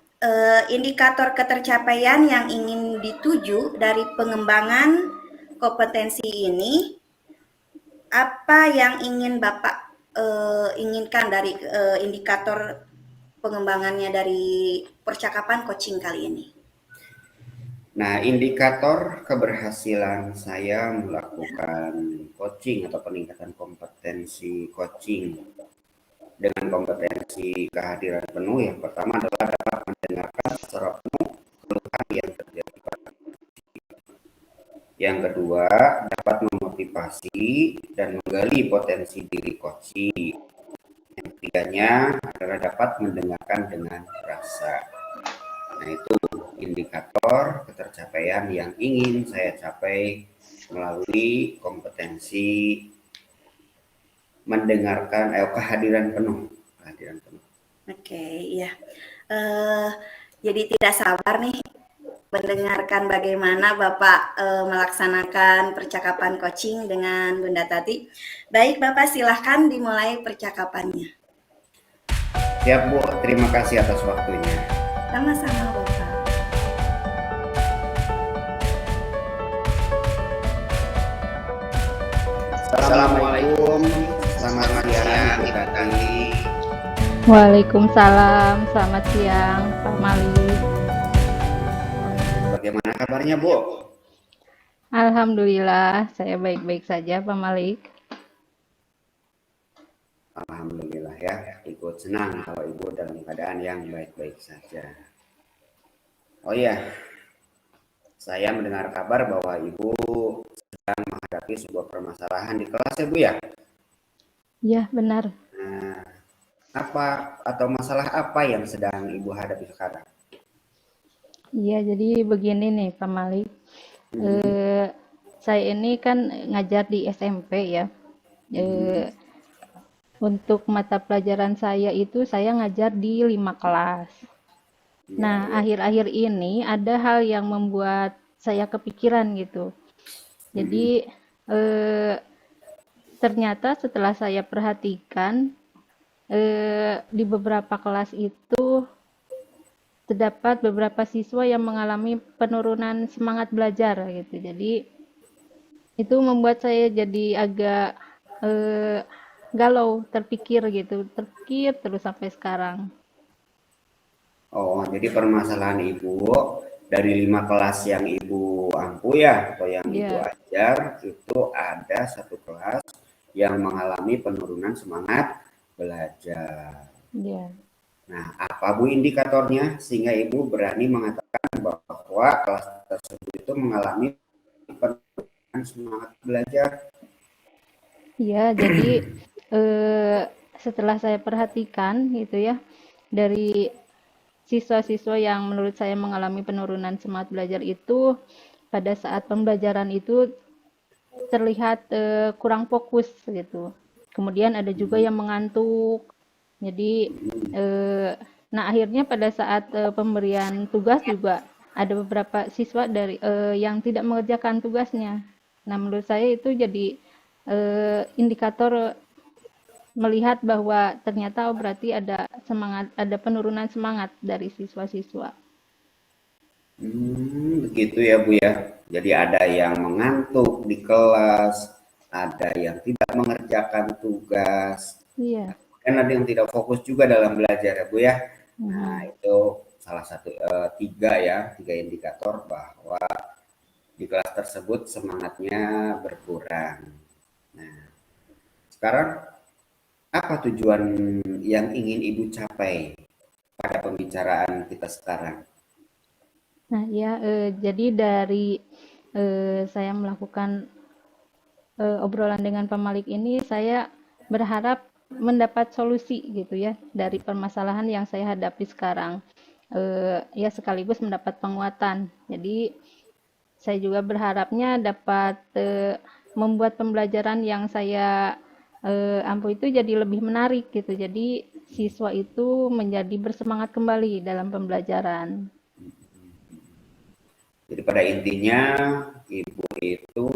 Indikator ketercapaian yang ingin dituju dari pengembangan kompetensi ini, apa yang ingin Bapak inginkan dari indikator pengembangannya dari percakapan coaching kali ini? Nah, indikator keberhasilan saya melakukan coaching atau peningkatan kompetensi coaching dengan kompetensi kehadiran penuh, yang pertama adalah dapat mendengarkan secara penuh keluhan yang terjadi pada coaching. Yang kedua, dapat memotivasi dan menggali potensi diri coaching. Yang ketiganya adalah dapat mendengarkan dengan rasa. Nah, itu indikator ketercapaian yang ingin saya capai melalui kompetensi mendengarkan kehadiran penuh. Oke, iya. Jadi tidak sabar nih mendengarkan bagaimana Bapak melaksanakan percakapan coaching dengan Bunda Tati. Baik Bapak, silahkan dimulai percakapannya. Ya Bu, terima kasih atas waktunya. Sama-sama Bapak. Assalamualaikum, selamat siang Bu Tati. Waalaikumsalam, selamat siang Pak Malik. Bagaimana kabarnya Bu? Alhamdulillah, saya baik-baik saja Pak Malik. Alhamdulillah ya, ikut senang kalau Ibu dalam keadaan yang baik-baik saja. Oh iya, saya mendengar kabar bahwa Ibu sedang menghadapi sebuah permasalahan di kelas ya Bu ya? Iya, benar. Nah, apa atau masalah apa yang sedang Ibu hadapi sekarang? Iya, jadi begini nih Pak Malik. Saya ini kan ngajar di SMP ya. Untuk mata pelajaran saya itu saya ngajar di 5 kelas. Nah, akhir-akhir ini ada hal yang membuat saya kepikiran gitu. Jadi ternyata setelah saya perhatikan di beberapa kelas itu terdapat beberapa siswa yang mengalami penurunan semangat belajar gitu. Jadi itu membuat saya jadi agak galau, terpikir terus sampai sekarang. Oh, jadi permasalahan Ibu dari 5 kelas yang Ibu ampu ya, atau yang Ibu ajar, itu ada satu kelas yang mengalami penurunan semangat belajar. Iya. Nah, apa Bu indikatornya sehingga Ibu berani mengatakan bahwa bahwa kelas tersebut itu mengalami penurunan semangat belajar. Iya, jadi setelah saya perhatikan gitu ya, dari siswa-siswa yang menurut saya mengalami penurunan semangat belajar itu pada saat pembelajaran itu terlihat kurang fokus gitu. Kemudian ada juga yang mengantuk. Jadi nah akhirnya pada saat pemberian tugas juga ada beberapa siswa dari yang tidak mengerjakan tugasnya. Nah menurut saya itu jadi indikator melihat bahwa ternyata berarti ada penurunan semangat dari siswa-siswa. Begitu ya Bu ya. Jadi ada yang mengantuk di kelas, ada yang tidak mengerjakan tugas, Iya. dan ada yang tidak fokus juga dalam belajar ya Bu ya. Nah Mhm. itu salah satu tiga indikator bahwa di kelas tersebut semangatnya berkurang. Nah sekarang apa tujuan yang ingin Ibu capai pada pembicaraan kita sekarang? Nah ya jadi dari saya melakukan obrolan dengan pemalik ini, saya berharap mendapat solusi gitu ya dari permasalahan yang saya hadapi sekarang. Ya sekaligus mendapat penguatan. Jadi saya juga berharapnya dapat membuat pembelajaran yang saya ampu itu jadi lebih menarik gitu. Jadi siswa itu menjadi bersemangat kembali dalam pembelajaran. Jadi pada intinya Ibu itu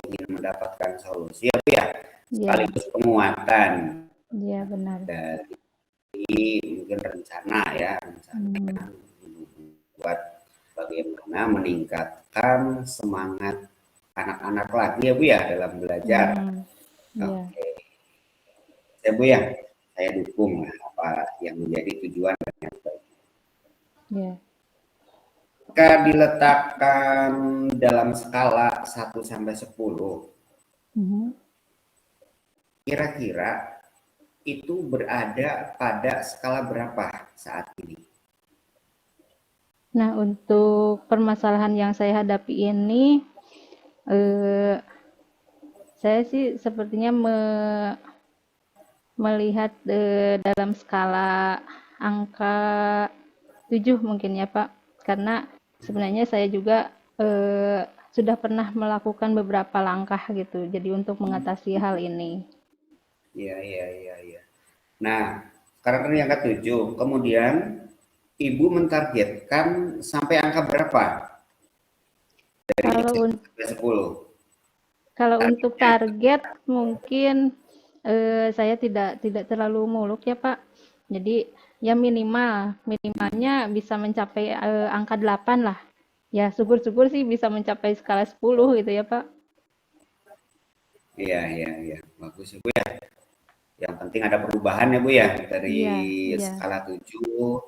ingin mendapatkan solusi ya, Ya, sekaligus penguatan ya benar. dari mungkin rencana Hmm, buat bagaimana meningkatkan semangat anak-anak lagi ya Bu ya dalam belajar. ya, Oke, ya Bu ya, saya dukung lah apa yang menjadi tujuan dan yang baik. ya. Jika diletakkan dalam skala 1 sampai 10, Mhm. kira-kira itu berada pada skala berapa saat ini? Nah, untuk permasalahan yang saya hadapi ini, eh, saya sih sepertinya melihat dalam skala angka 7 mungkin ya Pak, karena sebenarnya saya juga sudah pernah melakukan beberapa langkah gitu, jadi untuk mengatasi hal ini. Iya, iya, iya, iya. Nah, sekarang kan yang ke-7. Kemudian Ibu mentargetkan sampai angka berapa dari Kalau 1 sampai 10? Kalau untuk Targetnya. target mungkin saya tidak terlalu muluk ya Pak. Jadi ya minimalnya bisa mencapai angka 8 lah. Ya syukur-syukur sih bisa mencapai skala 10 gitu ya Pak. Iya, iya, iya. Bagus ya, Bu ya. Yang penting ada perubahan ya, Bu ya. Dari Iya, iya. skala 7,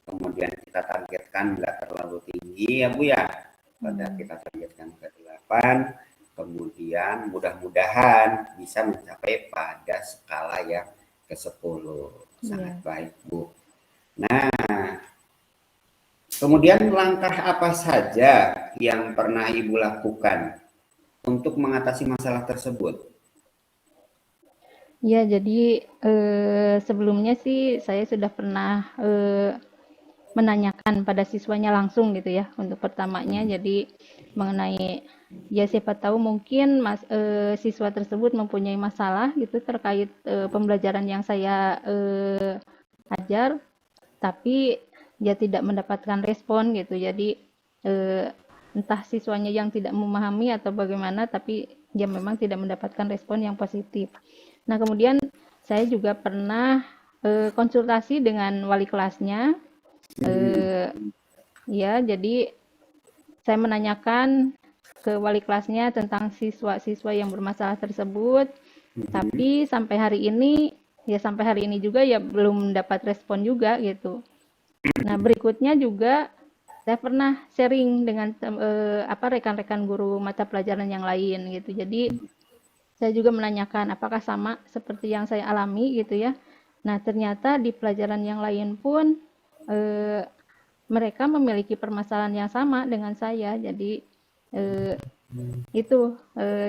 kemudian kita targetkan nggak terlalu tinggi ya, Bu ya. Pada Hmm, kita targetkan ke 8, kemudian mudah-mudahan bisa mencapai pada skala yang ke-10. Sangat iya. baik, Bu. Nah, kemudian langkah apa saja yang pernah Ibu lakukan untuk mengatasi masalah tersebut? Ya, jadi sebelumnya sih saya sudah pernah menanyakan pada siswanya langsung gitu ya untuk pertamanya, jadi mengenai ya siapa tahu mungkin siswa tersebut mempunyai masalah gitu terkait pembelajaran yang saya ajar, tapi dia tidak mendapatkan respon gitu. Jadi entah siswanya yang tidak memahami atau bagaimana, tapi dia memang tidak mendapatkan respon yang positif. Nah kemudian saya juga pernah konsultasi dengan wali kelasnya. eh, Ya, jadi saya menanyakan ke wali kelasnya tentang siswa-siswa yang bermasalah tersebut, tapi sampai hari ini juga ya belum dapat respon juga gitu. Nah, berikutnya juga saya pernah sharing dengan rekan-rekan guru mata pelajaran yang lain gitu. Jadi saya juga menanyakan apakah sama seperti yang saya alami gitu ya. Nah, ternyata di pelajaran yang lain pun eh, mereka memiliki permasalahan yang sama dengan saya. Jadi itu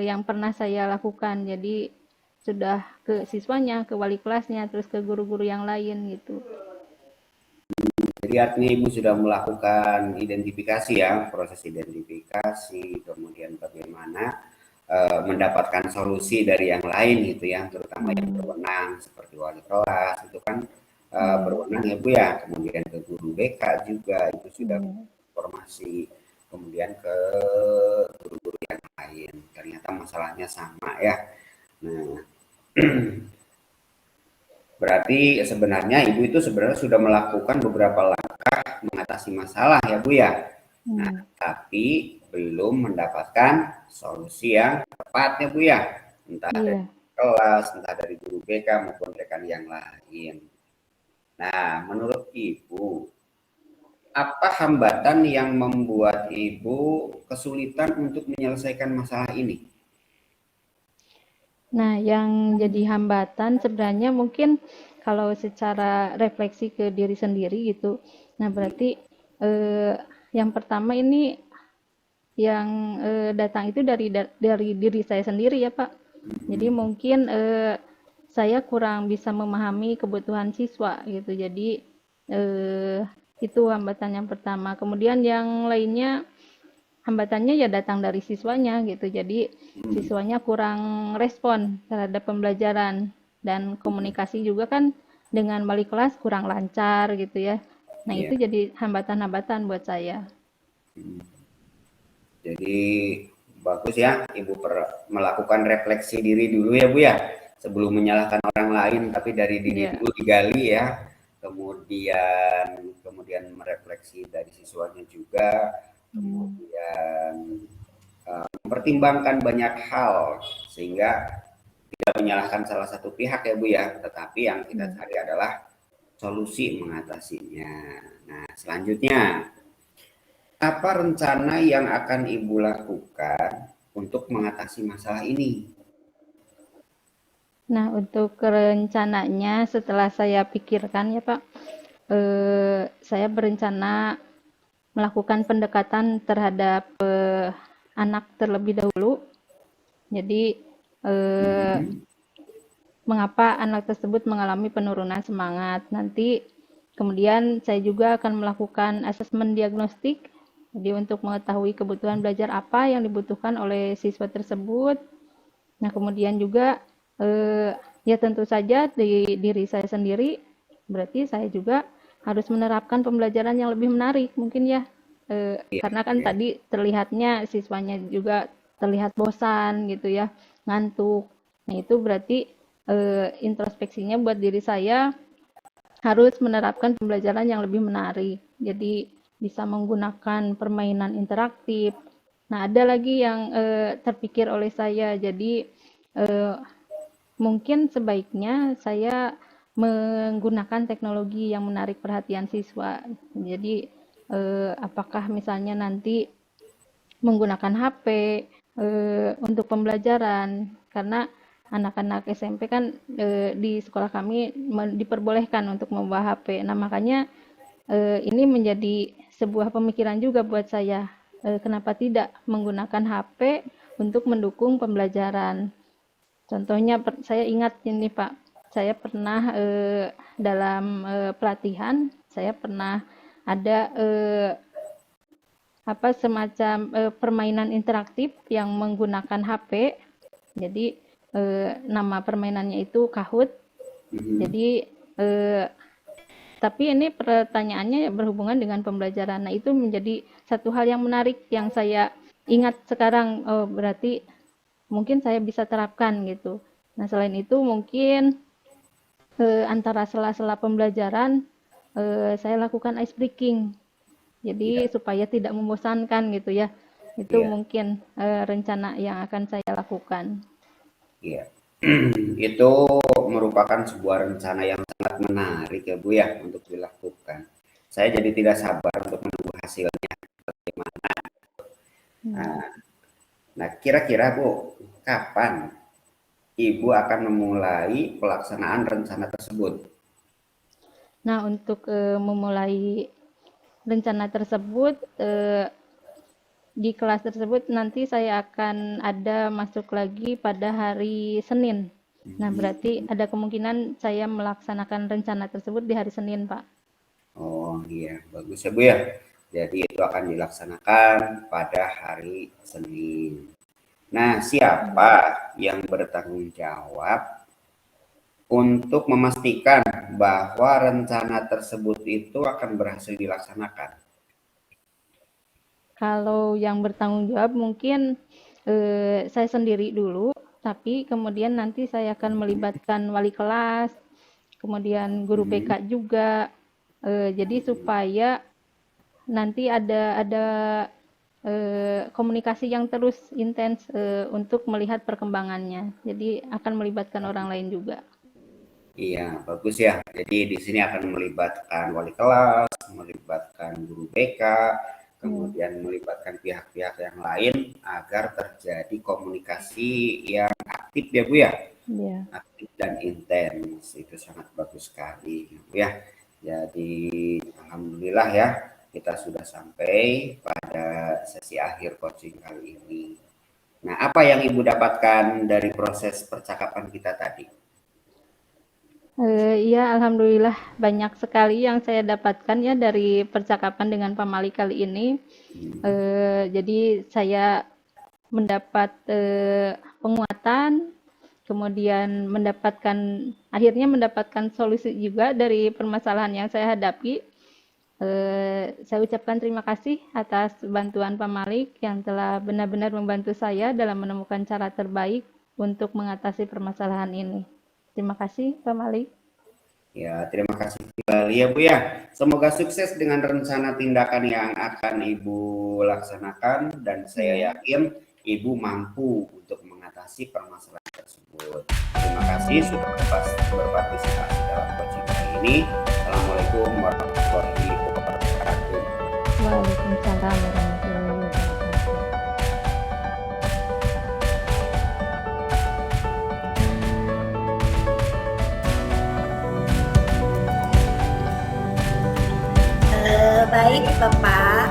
yang pernah saya lakukan. Jadi sudah ke siswanya, ke wali kelasnya, terus ke guru-guru yang lain gitu. Jadi artinya Ibu sudah melakukan identifikasi ya, proses identifikasi, kemudian bagaimana mendapatkan solusi dari yang lain gitu ya, terutama yang berwenang seperti wali kelas itu kan berwenang ya Bu ya, kemudian ke guru BK juga itu sudah informasi, kemudian ke guru-guru yang lain, ternyata masalahnya sama ya. Nah, berarti sebenarnya Ibu itu sebenarnya sudah melakukan beberapa langkah mengatasi masalah ya Bu ya. Nah, tapi belum mendapatkan solusi yang tepat ya Bu ya. Entah dari kelas, entah dari guru BK maupun rekan yang lain. Nah, menurut Ibu, apa hambatan yang membuat Ibu kesulitan untuk menyelesaikan masalah ini? Nah, yang jadi hambatan sebenarnya mungkin kalau secara refleksi ke diri sendiri gitu. Nah, berarti yang pertama ini yang datang itu dari diri saya sendiri ya Pak. Jadi mungkin saya kurang bisa memahami kebutuhan siswa gitu. Jadi itu hambatan yang pertama. Kemudian yang lainnya hambatannya ya datang dari siswanya gitu. Jadi siswanya kurang respon terhadap pembelajaran dan komunikasi juga kan dengan wali kelas kurang lancar gitu ya. Nah, itu jadi hambatan-hambatan buat saya. Jadi bagus ya Ibu melakukan refleksi diri dulu ya Bu ya, sebelum menyalahkan orang lain, tapi dari diri dulu digali ya, kemudian merefleksi dari siswanya juga, kemudian mempertimbangkan banyak hal sehingga tidak menyalahkan salah satu pihak ya Bu ya, tetapi yang kita cari adalah solusi mengatasinya. Nah, selanjutnya apa rencana yang akan Ibu lakukan untuk mengatasi masalah ini? Nah, untuk rencananya setelah saya pikirkan ya Pak, saya berencana melakukan pendekatan terhadap anak terlebih dahulu. Jadi mengapa anak tersebut mengalami penurunan semangat. Nanti kemudian saya juga akan melakukan asesmen diagnostik. Jadi untuk mengetahui kebutuhan belajar apa yang dibutuhkan oleh siswa tersebut. Nah, kemudian juga ya tentu saja di diri saya sendiri, berarti saya juga harus menerapkan pembelajaran yang lebih menarik mungkin ya. Karena kan tadi terlihatnya siswanya juga terlihat bosan gitu ya, ngantuk. Nah, itu berarti introspeksinya buat diri saya harus menerapkan pembelajaran yang lebih menarik. Jadi bisa menggunakan permainan interaktif. Nah, ada lagi yang terpikir oleh saya. Jadi mungkin sebaiknya saya menggunakan teknologi yang menarik perhatian siswa. Jadi apakah misalnya nanti menggunakan HP untuk pembelajaran, karena anak-anak SMP kan di sekolah kami diperbolehkan untuk membawa HP. Nah, makanya ini menjadi sebuah pemikiran juga buat saya. Kenapa tidak menggunakan HP untuk mendukung pembelajaran? Contohnya saya ingat ini Pak, saya pernah dalam pelatihan, saya pernah ada semacam permainan interaktif yang menggunakan HP. Jadi nama permainannya itu Kahoot. Jadi tapi ini pertanyaannya berhubungan dengan pembelajaran. Nah, itu menjadi satu hal yang menarik yang saya ingat sekarang. Oh, berarti mungkin saya bisa terapkan gitu. Nah, selain itu mungkin antara sela-sela pembelajaran saya lakukan ice breaking. Jadi supaya tidak membosankan gitu ya. Itu mungkin rencana yang akan saya lakukan. Iya. Itu merupakan sebuah rencana yang sangat menarik ya Bu ya untuk dilakukan. Saya jadi tidak sabar untuk menunggu hasilnya bagaimana. Nah, kira-kira Bu, kapan Ibu akan memulai pelaksanaan rencana tersebut? Nah, untuk memulai rencana tersebut, di kelas tersebut nanti saya akan ada masuk lagi pada hari Senin. Nah, berarti ada kemungkinan saya melaksanakan rencana tersebut di hari Senin, Pak. Oh iya, bagus ya Bu ya. Jadi itu akan dilaksanakan pada hari Senin. Nah, siapa yang bertanggung jawab untuk memastikan bahwa rencana tersebut itu akan berhasil dilaksanakan? Kalau yang bertanggung jawab mungkin saya sendiri dulu, tapi kemudian nanti saya akan melibatkan wali kelas, kemudian guru BK juga. Jadi supaya nanti ada komunikasi yang terus intens untuk melihat perkembangannya. Jadi akan melibatkan orang lain juga. Iya, bagus ya. Jadi di sini akan melibatkan wali kelas, melibatkan guru BK, kemudian melibatkan pihak-pihak yang lain agar terjadi komunikasi yang aktif ya Bu ya. Iya. Aktif dan intens, itu sangat bagus sekali Bu ya. Jadi alhamdulillah ya, kita sudah sampai pada sesi akhir coaching kali ini. Nah, apa yang Ibu dapatkan dari proses percakapan kita tadi? Iya, alhamdulillah banyak sekali yang saya dapatkan ya dari percakapan dengan Pak Malik kali ini. Jadi saya mendapat penguatan, kemudian akhirnya mendapatkan solusi juga dari permasalahan yang saya hadapi. Saya ucapkan terima kasih atas bantuan Pak Malik yang telah benar-benar membantu saya dalam menemukan cara terbaik untuk mengatasi permasalahan ini. Terima kasih Pak Malik. Ya, terima kasih kembali ya Bu ya. Semoga sukses dengan rencana tindakan yang akan Ibu laksanakan dan saya yakin Ibu mampu untuk mengatasi permasalahan tersebut. Terima kasih sudah berpartisipasi dalam coaching kali ini. Assalamualaikum warahmatullahi wabarakatuh. Waalaikumsalam warahmatullahi wabarakatuh. Baik Bapak,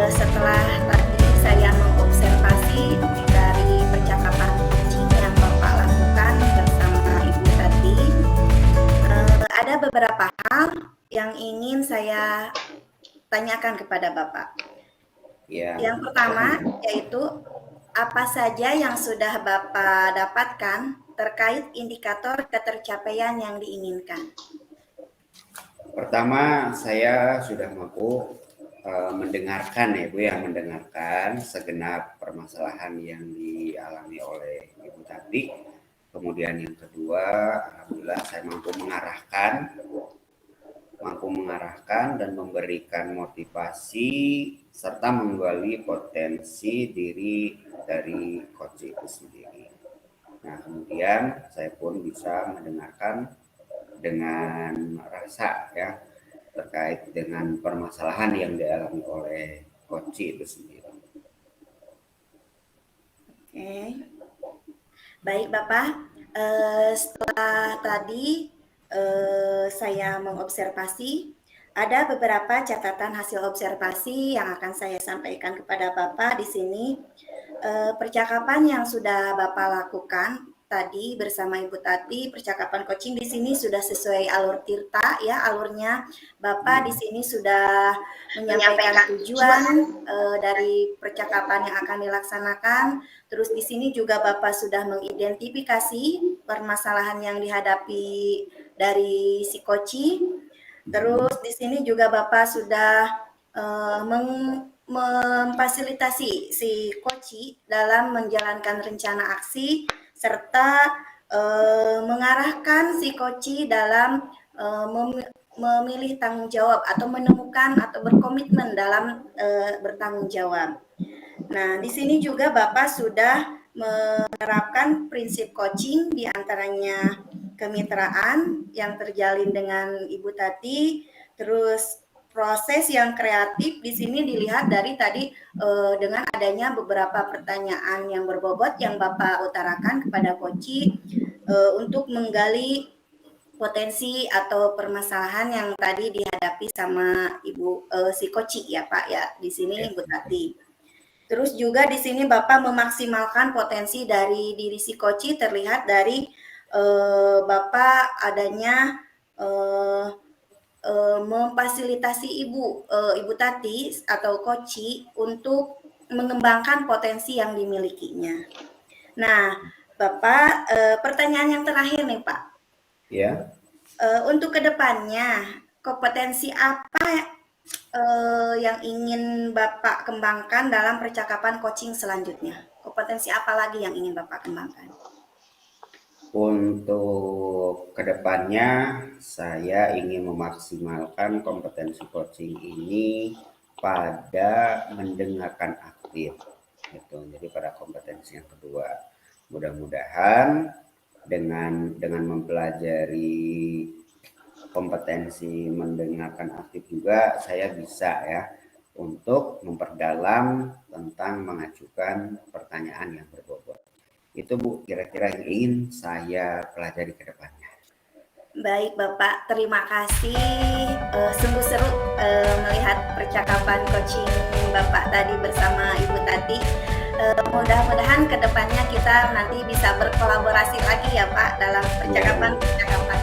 setelah tadi saya mengobservasi dari percakapan coaching yang Bapak lakukan bersama Ibu tadi, ada beberapa hal yang ingin saya tanyakan kepada Bapak. Ya. Yang pertama yaitu apa saja yang sudah Bapak dapatkan terkait indikator ketercapaian yang diinginkan? Pertama, saya sudah mampu mendengarkan ya Bu ya, mendengarkan segenap permasalahan yang dialami oleh Ibu tadi. Kemudian yang kedua, alhamdulillah saya mampu mengarahkan dan memberikan motivasi serta menggali potensi diri dari coach itu sendiri. Nah, kemudian saya pun bisa mendengarkan dengan rasa ya terkait dengan permasalahan yang dialami oleh coach itu sendiri. Oke. Baik Bapak, setelah tadi saya mengobservasi, ada beberapa catatan hasil observasi yang akan saya sampaikan kepada Bapak di sini. Percakapan yang sudah Bapak lakukan tadi bersama Ibu Tati, percakapan coaching di sini sudah sesuai alur Tirta ya, alurnya Bapak di sini sudah menyampaikan tujuan dari percakapan yang akan dilaksanakan. Terus di sini juga Bapak sudah mengidentifikasi permasalahan yang dihadapi dari si coaching. Terus di sini juga Bapak sudah memfasilitasi si coach dalam menjalankan rencana aksi serta mengarahkan si coach dalam memilih tanggung jawab atau menemukan atau berkomitmen dalam bertanggung jawab. Nah, di sini juga Bapak sudah menerapkan prinsip coaching, diantaranya kemitraan yang terjalin dengan Ibu Tati, terus proses yang kreatif di sini dilihat dari tadi dengan adanya beberapa pertanyaan yang berbobot yang Bapak utarakan kepada Koci untuk menggali potensi atau permasalahan yang tadi dihadapi sama Ibu si Koci ya Pak ya, di sini Ibu Tati. Terus juga di sini Bapak memaksimalkan potensi dari diri si Koci terlihat dari Bapak adanya memfasilitasi Ibu Tati atau Koci untuk mengembangkan potensi yang dimilikinya. Nah, Bapak, pertanyaan yang terakhir nih Pak. Ya. Untuk kedepannya, kompetensi apa yang ingin Bapak kembangkan dalam percakapan coaching selanjutnya? Kompetensi apa lagi yang ingin Bapak kembangkan? Untuk kedepannya, saya ingin memaksimalkan kompetensi coaching ini pada mendengarkan aktif. Gitu. Jadi pada kompetensi yang kedua, mudah-mudahan dengan mempelajari kompetensi mendengarkan aktif juga saya bisa ya untuk memperdalam tentang mengajukan pertanyaan yang berbobot. Itu Bu, kira-kira yang ingin saya pelajari ke depannya. Baik Bapak, terima kasih. Sungguh seru melihat percakapan coaching Bapak tadi bersama Ibu Tati. Mudah-mudahan ke depannya kita nanti bisa berkolaborasi lagi ya Pak dalam percakapan-percakapan